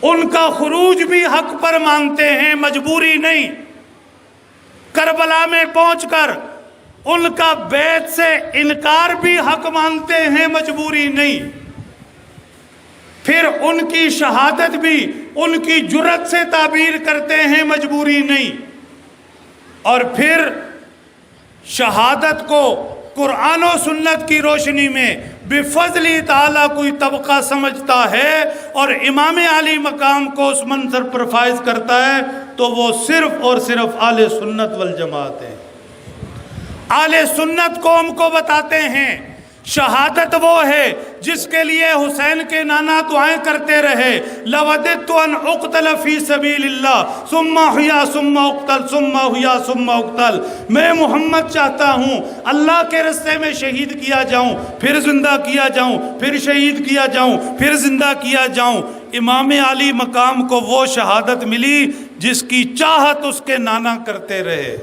ان کا خروج بھی حق پر مانتے ہیں، مجبوری نہیں۔ کربلا میں پہنچ کر ان کا بیعت سے انکار بھی حق مانتے ہیں، مجبوری نہیں۔ پھر ان کی شہادت بھی ان کی جرأت سے تعبیر کرتے ہیں، مجبوری نہیں۔ اور پھر شہادت کو قرآن و سنت کی روشنی میں بفضل تعالیٰ کوئی طبقہ سمجھتا ہے اور امام علی مقام کو اس منظر پر فائز کرتا ہے تو وہ صرف اور صرف اہل سنت والجماعت ہیں۔ اہل سنت قوم کو بتاتے ہیں شہادت وہ ہے جس کے لیے حسین کے نانا دعائیں کرتے رہے، لوددت ان اقتل فی سبیل اللہ ثم احیا ثم اقتل ثم احیا ثم اقتل، میں محمد چاہتا ہوں اللہ کے راستے میں شہید کیا جاؤں، پھر زندہ کیا جاؤں، پھر شہید کیا جاؤں، پھر زندہ کیا جاؤں۔ امام علی مقام کو وہ شہادت ملی جس کی چاہت اس کے نانا کرتے رہے۔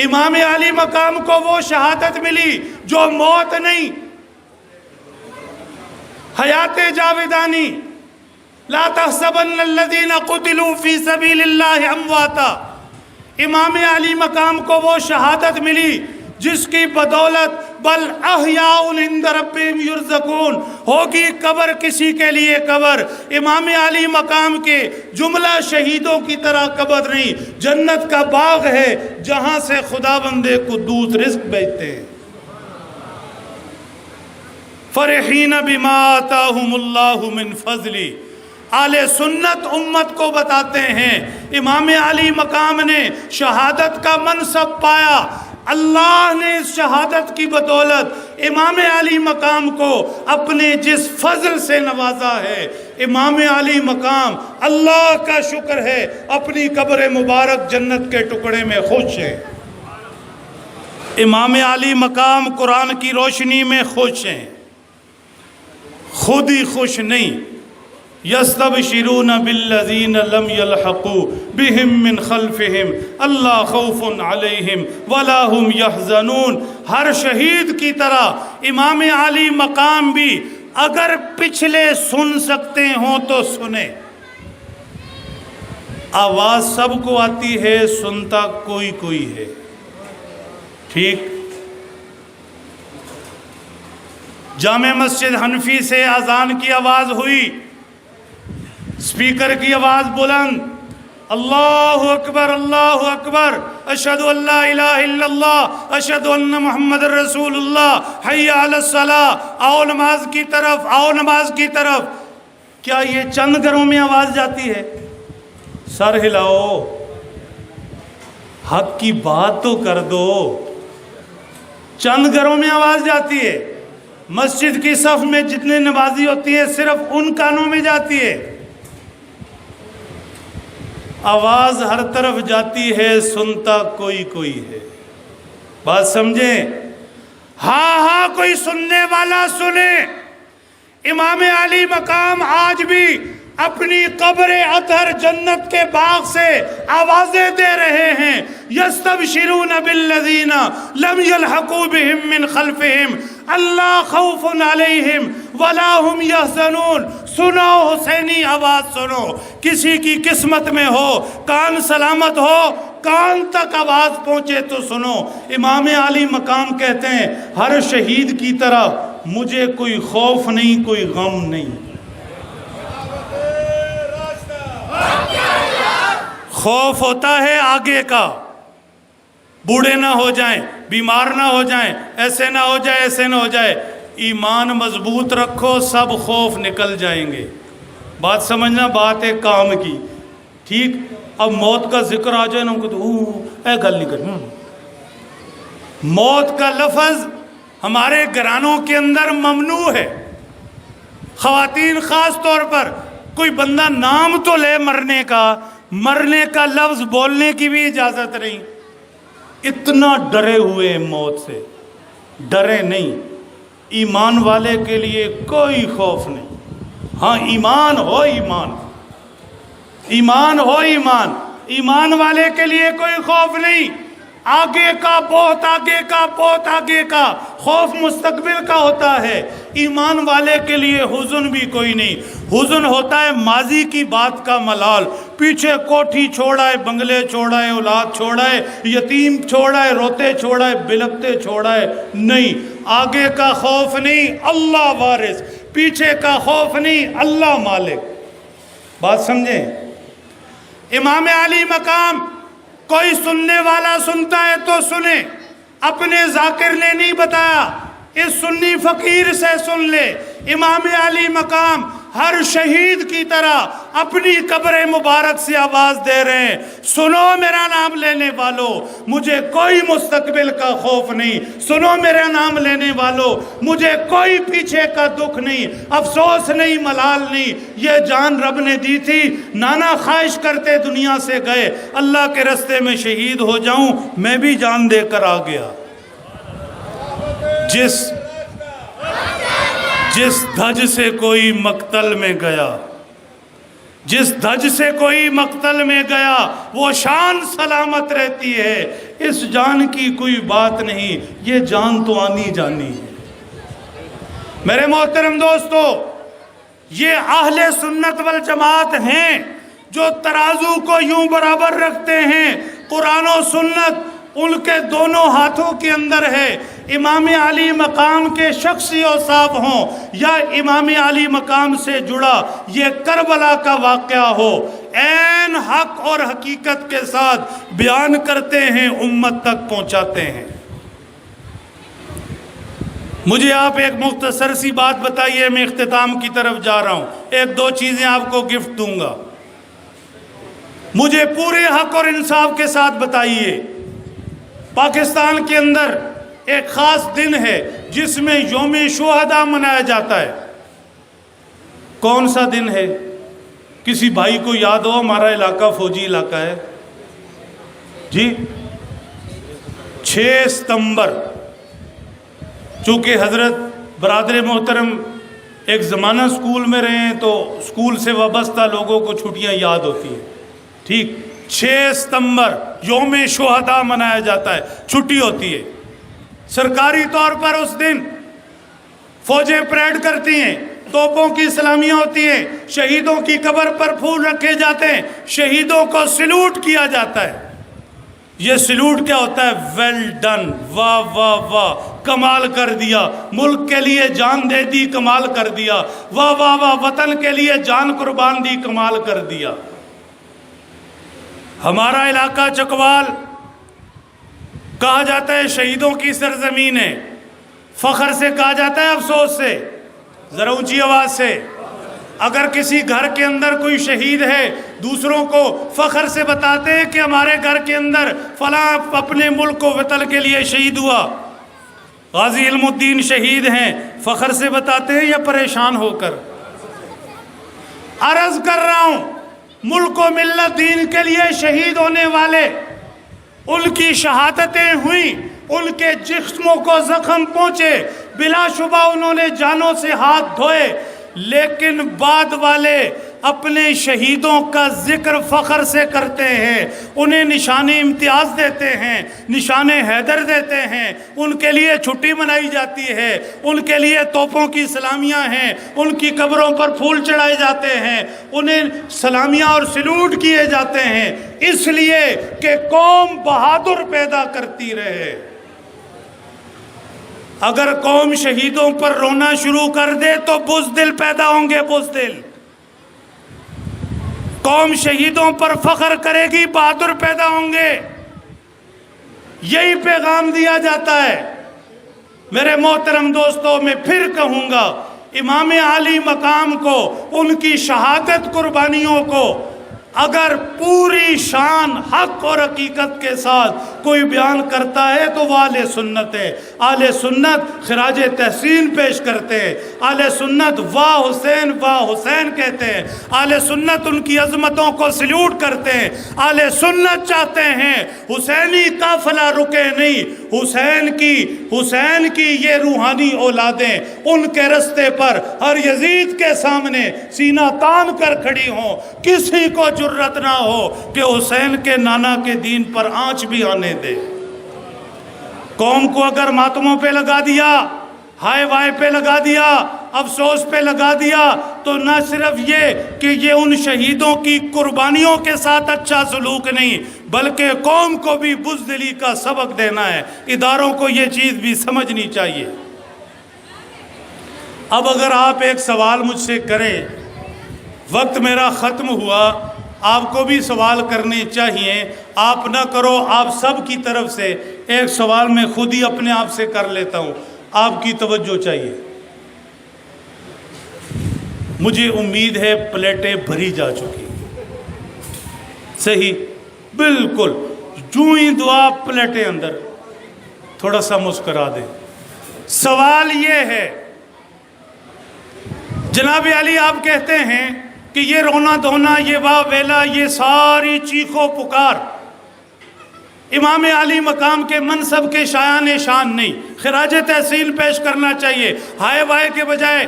امام علی مقام کو وہ شہادت ملی جو موت نہیں، حیات جاودانی، لا تحسبن الذین قتلوا فی سبیل اللہ امواتا امام علی مقام کو وہ شہادت ملی جس کی بدولت بل احیاء عند ربہم یرزقون ہوگی قبر کسی کے لیے قبر، امام علی مقام کے جملہ شہیدوں کی طرح قبر نہیں، جنت کا باغ ہے جہاں سے خدا بندے کو دودھ رزق بھیجتے ہیں۔ فرحین بما آتاہم اللہ من فضلی، اہل سنت امت کو بتاتے ہیں امام علی مقام نے شہادت کا منصب پایا، اللہ نے اس شہادت کی بدولت امام علی مقام کو اپنے جس فضل سے نوازا ہے، امام علی مقام اللہ کا شکر ہے اپنی قبر مبارک جنت کے ٹکڑے میں خوش ہے۔ امام علی مقام قرآن کی روشنی میں خوش ہیں، خود ہی خوش نہیں، یستبشرون بالذین لم یلحقوا بہم من خلفہم اللہ خوف علیہم ولا هم یحزنون۔ ہر شہید کی طرح امام علی مقام بھی اگر پچھلے سن سکتے ہوں تو سنیں، آواز سب کو آتی ہے، سنتا کوئی کوئی ہے، ٹھیک؟ جامع مسجد حنفی سے اذان کی آواز ہوئی، اسپیکر کی آواز بلند، اللہ اکبر اللہ اکبر، اشہد ان لا الہ الا اللہ، اشہد ان محمد رسول اللہ، حی علی الصلاۃ، آؤ نماز کی طرف، آؤ نماز کی طرف۔ کیا یہ چند گھروں میں آواز جاتی ہے؟ سر ہلاؤ، حق کی بات تو کر دو۔ چند گھروں میں آواز جاتی ہے، مسجد کی صف میں جتنے نمازی ہوتی ہے صرف ان کانوں میں جاتی ہے، آواز ہر طرف جاتی ہے، سنتا کوئی کوئی ہے۔ بات سمجھیں؟ ہاں ہاں کوئی سننے والا سنے۔ امام علی مقام آج بھی اپنی قبر اطہر جنت کے باغ سے آوازیں دے رہے ہیں، یستبشرون بالذین لم یلحقوا بہم من خلفہم اللہ خوف علیہم ولا هم یحزنون۔ سنو حسینی آواز سنو، کسی کی قسمت میں ہو، کان سلامت ہو، کان تک آواز پہنچے تو سنو۔ امام علی مقام کہتے ہیں ہر شہید کی طرح مجھے کوئی خوف نہیں، کوئی غم نہیں۔ خوف ہوتا ہے آگے کا، بوڑھے نہ ہو جائیں، بیمار نہ ہو جائیں، ایسے نہ ہو جائے، ایسے نہ ہو جائے۔ ایمان مضبوط رکھو، سب خوف نکل جائیں گے۔ بات سمجھنا، بات ہے کام کی، ٹھیک؟ اب موت کا ذکر آ جائے نا، ہم کہتے اے گل نہیں کرنا۔ موت کا لفظ ہمارے گھرانوں کے اندر ممنوع ہے، خواتین خاص طور پر۔ کوئی بندہ نام تو لے مرنے کا لفظ بولنے کی بھی اجازت نہیں۔ اتنا ڈرے ہوئے موت سے، ڈرے نہیں۔ ایمان والے کے لیے کوئی خوف نہیں۔ ہاں ایمان ہو، ایمان ہو، ایمان والے کے لیے کوئی خوف نہیں۔ آگے کا، بہت آگے کا، بہت آگے کا خوف مستقبل کا ہوتا ہے۔ ایمان والے کے لیے حزن بھی کوئی نہیں۔ حزن ہوتا ہے ماضی کی بات کا ملال، پیچھے کوٹھی چھوڑا ہے، بنگلے چھوڑا ہے، اولاد چھوڑا ہے، یتیم چھوڑا ہے، روتے چھوڑا ہے، بلکتے چھوڑا ہے، نہیں۔ آگے کا خوف نہیں، اللہ وارث۔ پیچھے کا خوف نہیں، اللہ مالک۔ بات سمجھیں؟ امام علی مقام کوئی سننے والا سنتا ہے تو سنے، اپنے ذاکر نے نہیں بتایا، اس سنی فقیر سے سن لے۔ امام علی مقام ہر شہید کی طرح اپنی قبر مبارک سے آواز دے رہے ہیں، سنو میرا نام لینے والوں، مجھے کوئی مستقبل کا خوف نہیں۔ سنو میرا نام لینے والوں، مجھے کوئی پیچھے کا دکھ نہیں، افسوس نہیں، ملال نہیں۔ یہ جان رب نے دی تھی، نانا خواہش کرتے دنیا سے گئے، اللہ کے رستے میں شہید ہو جاؤں، میں بھی جان دے کر آ گیا۔ جس دھج سے کوئی مقتل میں گیا، جس دھج سے کوئی مقتل میں گیا، وہ شان سلامت رہتی ہے۔ اس جان کی کوئی بات نہیں، یہ جان تو آنی جانی ہے۔ میرے محترم دوستو، یہ اہل سنت والجماعت ہیں جو ترازو کو یوں برابر رکھتے ہیں، قرآن و سنت ان کے دونوں ہاتھوں کے اندر ہے. امام علی مقام کے شخصی اوصاف ہوں یا امام علی مقام سے جڑا یہ کربلا کا واقعہ ہو، عین حق اور حقیقت کے ساتھ بیان کرتے ہیں، امت تک پہنچاتے ہیں. مجھے آپ ایک مختصر سی بات بتائیے، میں اختتام کی طرف جا رہا ہوں. ایک دو چیزیں آپ کو گفٹ دوں گا. مجھے پورے حق اور انصاف کے ساتھ بتائیے، پاکستان کے اندر ایک خاص دن ہے جس میں یوم شہداء منایا جاتا ہے. کون سا دن ہے؟ کسی بھائی کو یاد ہو؟ ہمارا علاقہ فوجی علاقہ ہے جی. 6 ستمبر. چونکہ حضرت برادر محترم ایک زمانہ سکول میں رہے ہیں تو سکول سے وابستہ لوگوں کو چھٹیاں یاد ہوتی ہیں. ٹھیک، 6 ستمبر یوم شہداء منایا جاتا ہے، چھٹی ہوتی ہے. سرکاری طور پر اس دن فوجیں پریڈ کرتی ہیں، توپوں کی سلامیاں ہوتی ہیں، شہیدوں کی قبر پر پھول رکھے جاتے ہیں، شہیدوں کو سلوٹ کیا جاتا ہے. یہ سلوٹ کیا ہوتا ہے؟ ویل ڈن، واہ واہ واہ، کمال کر دیا، ملک کے لیے جان دے دی، کمال کر دیا، واہ واہ واہ، وطن کے لیے جان قربان دی، کمال کر دیا. ہمارا علاقہ چکوال کہا جاتا ہے شہیدوں کی سرزمین ہے. فخر سے کہا جاتا ہے، افسوس سے؟ ذرا اونچی آواز سے. اگر کسی گھر کے اندر کوئی شہید ہے، دوسروں کو فخر سے بتاتے ہیں کہ ہمارے گھر کے اندر فلاں اپنے ملک و وطن کے لیے شہید ہوا، غازی علم الدین شہید ہیں، فخر سے بتاتے ہیں یا پریشان ہو کر؟ عرض کر رہا ہوں، ملک و ملت دین کے لیے شہید ہونے والے، ان کی شہادتیں ہوئیں، ان کے جسموں کو زخم پہنچے، بلا شبہ انہوں نے جانوں سے ہاتھ دھوئے، لیکن بعد والے اپنے شہیدوں کا ذکر فخر سے کرتے ہیں، انہیں نشان امتیاز دیتے ہیں، نشان حیدر دیتے ہیں، ان کے لیے چھٹی منائی جاتی ہے، ان کے لیے توپوں کی سلامیاں ہیں، ان کی قبروں پر پھول چڑھائے جاتے ہیں، انہیں سلامیاں اور سلوٹ کیے جاتے ہیں، اس لیے کہ قوم بہادر پیدا کرتی رہے. اگر قوم شہیدوں پر رونا شروع کر دے تو بزدل پیدا ہوں گے، بزدل. قوم شہیدوں پر فخر کرے گی، بہادر پیدا ہوں گے. یہی پیغام دیا جاتا ہے. میرے محترم دوستوں، میں پھر کہوں گا، امام علی مقام کو، ان کی شہادت قربانیوں کو اگر پوری شان حق اور حقیقت کے ساتھ کوئی بیان کرتا ہے تو وہ اہل سنت ہے. اہل سنت خراج تحسین پیش کرتے ہیں، اہل سنت واہ حسین واہ حسین کہتے ہیں، اہل سنت ان کی عظمتوں کو سلیوٹ کرتے ہیں. اہل سنت چاہتے ہیں حسینی قافلہ رکے نہیں، حسین کی یہ روحانی اولادیں ان کے رستے پر ہر یزید کے سامنے سینہ تان کر کھڑی ہوں، کسی کو جرت نہ ہو کہ حسین کے نانا کے دین پر آنچ بھی آنے دے. قوم کو اگر ماتموں پہ لگا دیا، ہائے وائے پہ لگا دیا، افسوس پہ لگا دیا، تو نہ صرف یہ کہ یہ ان شہیدوں کی قربانیوں کے ساتھ اچھا سلوک نہیں، بلکہ قوم کو بھی بزدلی کا سبق دینا ہے. اداروں کو یہ چیز بھی سمجھنی چاہیے. اب اگر آپ ایک سوال مجھ سے کریں، وقت میرا ختم ہوا، آپ کو بھی سوال کرنے چاہیے، آپ نہ کرو، آپ سب کی طرف سے ایک سوال میں خود ہی اپنے آپ سے کر لیتا ہوں، آپ کی توجہ چاہیے. مجھے امید ہے پلیٹیں بھری جا چکی، صحیح، بالکل، جو ہی دعا پلیٹیں اندر، تھوڑا سا مسکرا دیں. سوال یہ ہے، جناب علی آپ کہتے ہیں کہ یہ رونا دھونا، یہ واہ ویلا، یہ ساری چیخو پکار امام علی مقام کے منصب کے شایان شان نہیں. خراج تحسین پیش کرنا چاہیے، ہائے وائے کے بجائے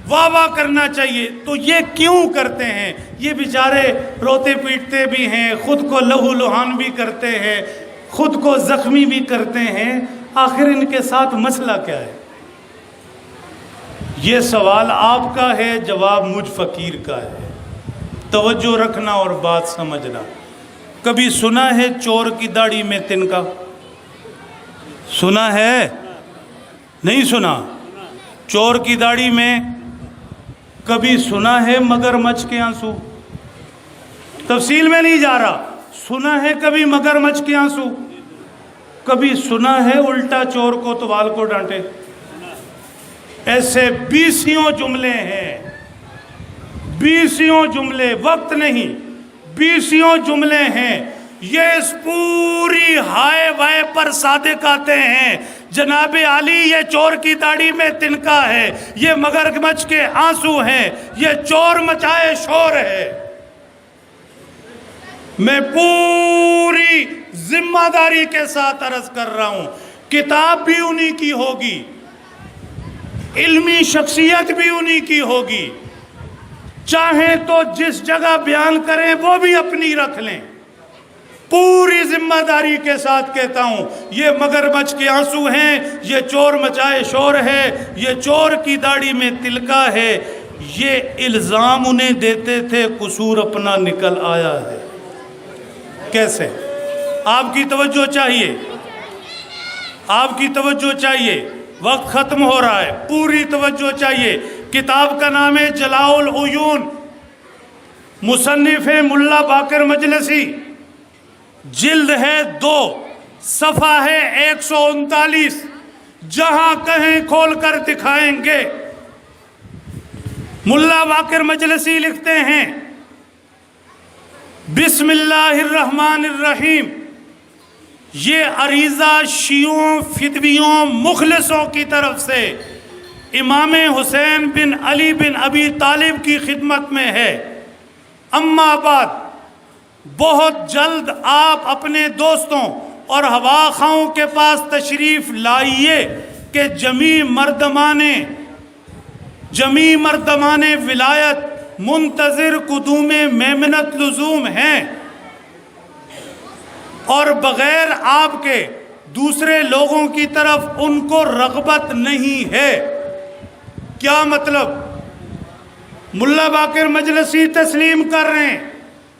واہ واہ کرنا چاہیے. تو یہ کیوں کرتے ہیں؟ یہ بیچارے روتے پیٹتے بھی ہیں، خود کو لہو لہان بھی کرتے ہیں، خود کو زخمی بھی کرتے ہیں. آخر ان کے ساتھ مسئلہ کیا ہے؟ یہ سوال آپ کا ہے، جواب مجھ فقیر کا ہے. توجہ رکھنا اور بات سمجھنا. کبھی سنا ہے چور کی داڑھی میں تنکا؟ سنا ہے؟ نہیں سنا؟ چور کی داڑھی میں کبھی سنا ہے مگرمچھ کے آنسو؟ تفصیل میں نہیں جا رہا، سنا ہے کبھی مگرمچھ کے آنسو؟ کبھی سنا ہے الٹا چور کو تو وال کو ڈانٹے؟ ایسے بیسیوں جملے ہیں، بیسیوں جملے، وقت نہیں، بیسیوں جملے ہیں۔ یہ اس پوری ہائے وائے پر صادق آتے ہیں جناب علی یہ چور کی داڑھی میں تنکا ہے، یہ مگرمچھ کے آنسو ہیں، یہ چور مچائے شور ہے۔ میں پوری ذمہ داری کے ساتھ عرض کر رہا ہوں، کتاب بھی انہی کی ہوگی، علمی شخصیت بھی انہی کی ہوگی، چاہیں تو جس جگہ بیان کریں وہ بھی اپنی رکھ لیں۔ پوری ذمہ داری کے ساتھ کہتا ہوں، یہ مگرمچھ کے آنسو ہیں، یہ چور مچائے شور ہے، یہ چور کی داڑھی میں تلکا ہے۔ یہ الزام انہیں دیتے تھے، قصور اپنا نکل آیا ہے۔ کیسے؟ آپ کی توجہ چاہیے، آپ کی توجہ چاہیے، وقت ختم ہو رہا ہے، پوری توجہ چاہیے۔ کتاب کا نام ہے جلاء العیون، مصنف ہے ملا باقر مجلسی، جلد ہے 2، صفحہ ہے 139، جہاں کہیں کھول کر دکھائیں گے۔ ملا باقر مجلسی لکھتے ہیں، بسم اللہ الرحمن الرحیم، یہ عریضہ شیعوں، فدویوں، مخلصوں کی طرف سے امام حسین بن علی بن ابی طالب کی خدمت میں ہے۔ اما بعد، بہت جلد آپ اپنے دوستوں اور ہواخواہوں کے پاس تشریف لائیے کہ جمیع مردمان ولایت منتظر قدوم میمنت لزوم ہیں، اور بغیر آپ کے دوسرے لوگوں کی طرف ان کو رغبت نہیں ہے۔ کیا مطلب؟ ملا باقر مجلسی تسلیم کر رہے ہیں،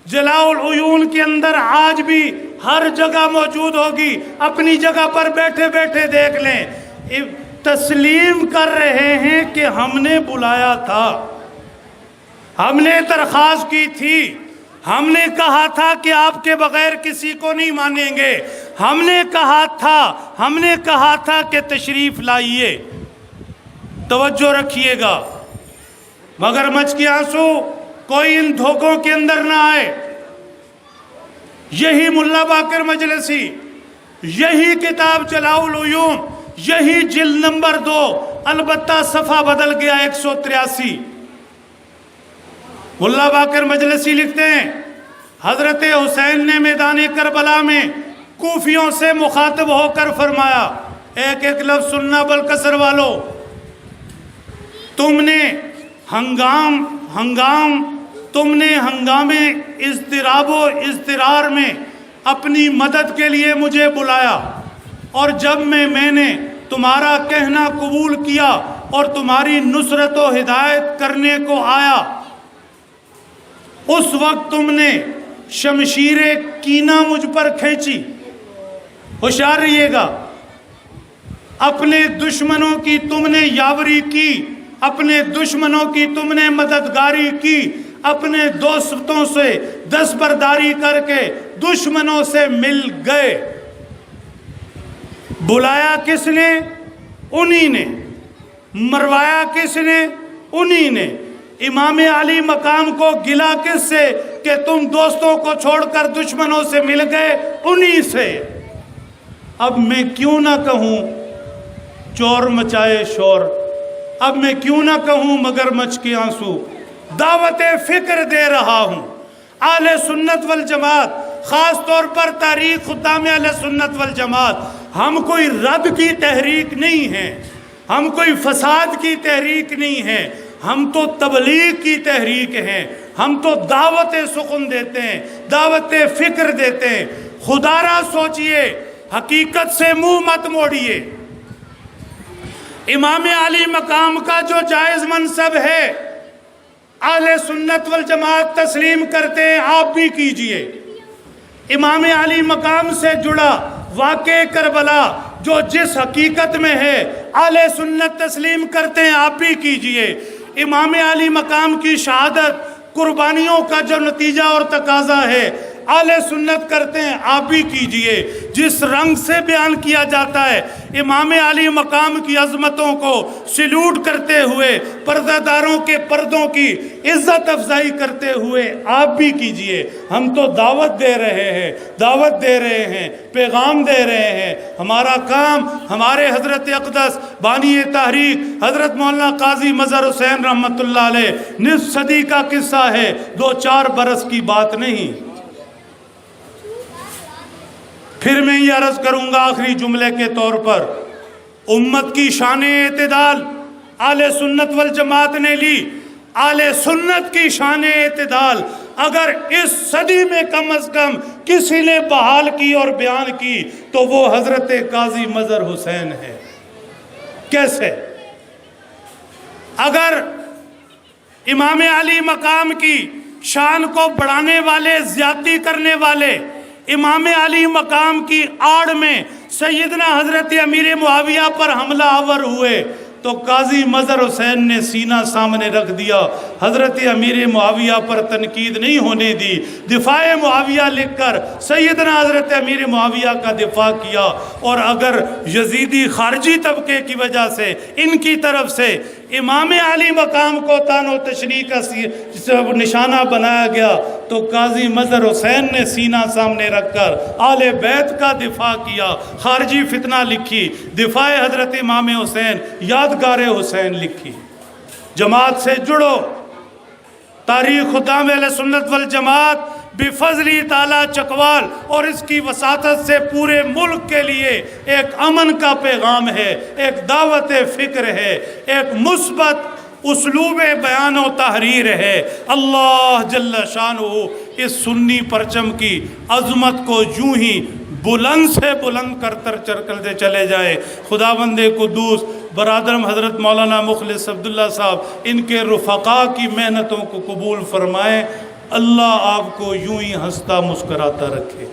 جلاء العیون کے اندر آج بھی ہر جگہ موجود ہوگی، اپنی جگہ پر بیٹھے بیٹھے دیکھ لیں۔ تسلیم کر رہے ہیں کہ ہم نے بلایا تھا، ہم نے درخواست کی تھی، ہم نے کہا تھا کہ آپ کے بغیر کسی کو نہیں مانیں گے، ہم نے کہا تھا کہ تشریف لائیے۔ توجہ رکھیے گا، مگرمچھ کے آنسو کوئی ان دھوکوں کے اندر نہ آئے۔ یہی ملا باقر مجلسی، یہی کتاب جلاء العیون، یہی جلد نمبر 2، البتہ صفحہ بدل گیا 183۔ ملا باقر مجلسی لکھتے ہیں، حضرت حسین نے میدان کربلا میں کوفیوں سے مخاطب ہو کر فرمایا، ایک ایک لفظ سننا بلکسر والو، تم نے ہنگامے اضطراب و اضطرار میں اپنی مدد کے لیے مجھے بلایا، اور جب میں نے تمہارا کہنا قبول کیا اور تمہاری نصرت و ہدایت کرنے کو آیا، اس وقت تم نے شمشیر کینہ مجھ پر کھینچی۔ ہوشیار رہیے گا، اپنے دشمنوں کی تم نے یاوری کی، اپنے دشمنوں کی تم نے مددگاری کی، اپنے دوستوں سے دستبرداری کر کے دشمنوں سے مل گئے۔ بلایا کس نے؟ انہی نے۔ مروایا کس نے؟ انہی نے۔ امام علی مقام کو گلا کس سے کہ تم دوستوں کو چھوڑ کر دشمنوں سے مل گئے؟ انہی سے۔ اب میں کیوں نہ کہوں چور مچائے شور، اب میں کیوں نہ کہوں مگرمچھ کے آنسو، دعوت فکر دے رہا ہوں۔ اہل سنت والجماعت، خاص طور پر تحریک خدام اہل سنت والجماعت، ہم کوئی رد کی تحریک نہیں ہیں، ہم کوئی فساد کی تحریک نہیں ہیں، ہم تو تبلیغ کی تحریک ہیں، ہم تو دعوت سخن دیتے ہیں، دعوت فکر دیتے ہیں۔ خدا را سوچئے، حقیقت سے منہ مت موڑیے۔ امام علی مقام کا جو جائز منصب ہے اہل سنت والجماعت تسلیم کرتے ہیں، آپ بھی کیجئے۔ امام علی مقام سے جڑا واقع کربلا جو جس حقیقت میں ہے اہل سنت تسلیم کرتے ہیں، آپ بھی کیجئے۔ امام علی مقام کی شہادت قربانیوں کا جو نتیجہ اور تقاضا ہے، اہل سنت کرتے ہیں، آپ بھی کیجئے۔ جس رنگ سے بیان کیا جاتا ہے امام علی مقام کی عظمتوں کو سلوٹ کرتے ہوئے، پردہ داروں کے پردوں کی عزت افزائی کرتے ہوئے، آپ بھی کیجئے۔ ہم تو دعوت دے رہے ہیں، پیغام دے رہے ہیں۔ ہمارا کام ہمارے حضرت اقدس بانی تحریک حضرت مولانا قاضی مظہر حسین رحمۃ اللہ علیہ نصف صدی کا قصہ ہے، 2-4 برس کی بات نہیں۔ پھر میں یہ عرض کروں گا آخری جملے کے طور پر، امت کی شان اعتدال اہل سنت والجماعت نے لی۔ اہل سنت کی شان اعتدال اگر اس صدی میں کم از کم کسی نے بحال کی اور بیان کی تو وہ حضرت قاضی مظہر حسین ہے۔ کیسے؟ اگر امام علی مقام کی شان کو بڑھانے والے، زیادتی کرنے والے امام علی مقام کی آڑ میں سیدنا حضرت امیر معاویہ پر حملہ آور ہوئے تو قاضی مظہر حسین نے سینہ سامنے رکھ دیا، حضرت امیر معاویہ پر تنقید نہیں ہونے دی، دفاع معاویہ لکھ کر سیدنا حضرت امیر معاویہ کا دفاع کیا۔ اور اگر یزیدی خارجی طبقے کی وجہ سے ان کی طرف سے امام علی مقام کو طعن و تشریح کا نشانہ بنایا گیا تو قاضی مظہر حسین نے سینہ سامنے رکھ کر آل بیت کا دفاع کیا، خارجی فتنہ لکھی، دفاع حضرت امام حسین، یادگار حسین لکھی۔ جماعت سے جڑو، تاریخ خدام اہل سنت والجماعت بفضلی تعالیٰ چکوال اور اس کی وساطت سے پورے ملک کے لیے ایک امن کا پیغام ہے، ایک دعوت فکر ہے، ایک مثبت اسلوب بیان و تحریر ہے۔ اللہ جل شانہ اس سنی پرچم کی عظمت کو یوں ہی بلند سے بلند کرتے چلے جائے۔ خداوند قدوس برادرم حضرت مولانا مخلص عبداللہ صاحب ان کے رفقا کی محنتوں کو قبول فرمائے۔ اللہ آپ کو یوں ہی ہنستا مسکراتا رکھے۔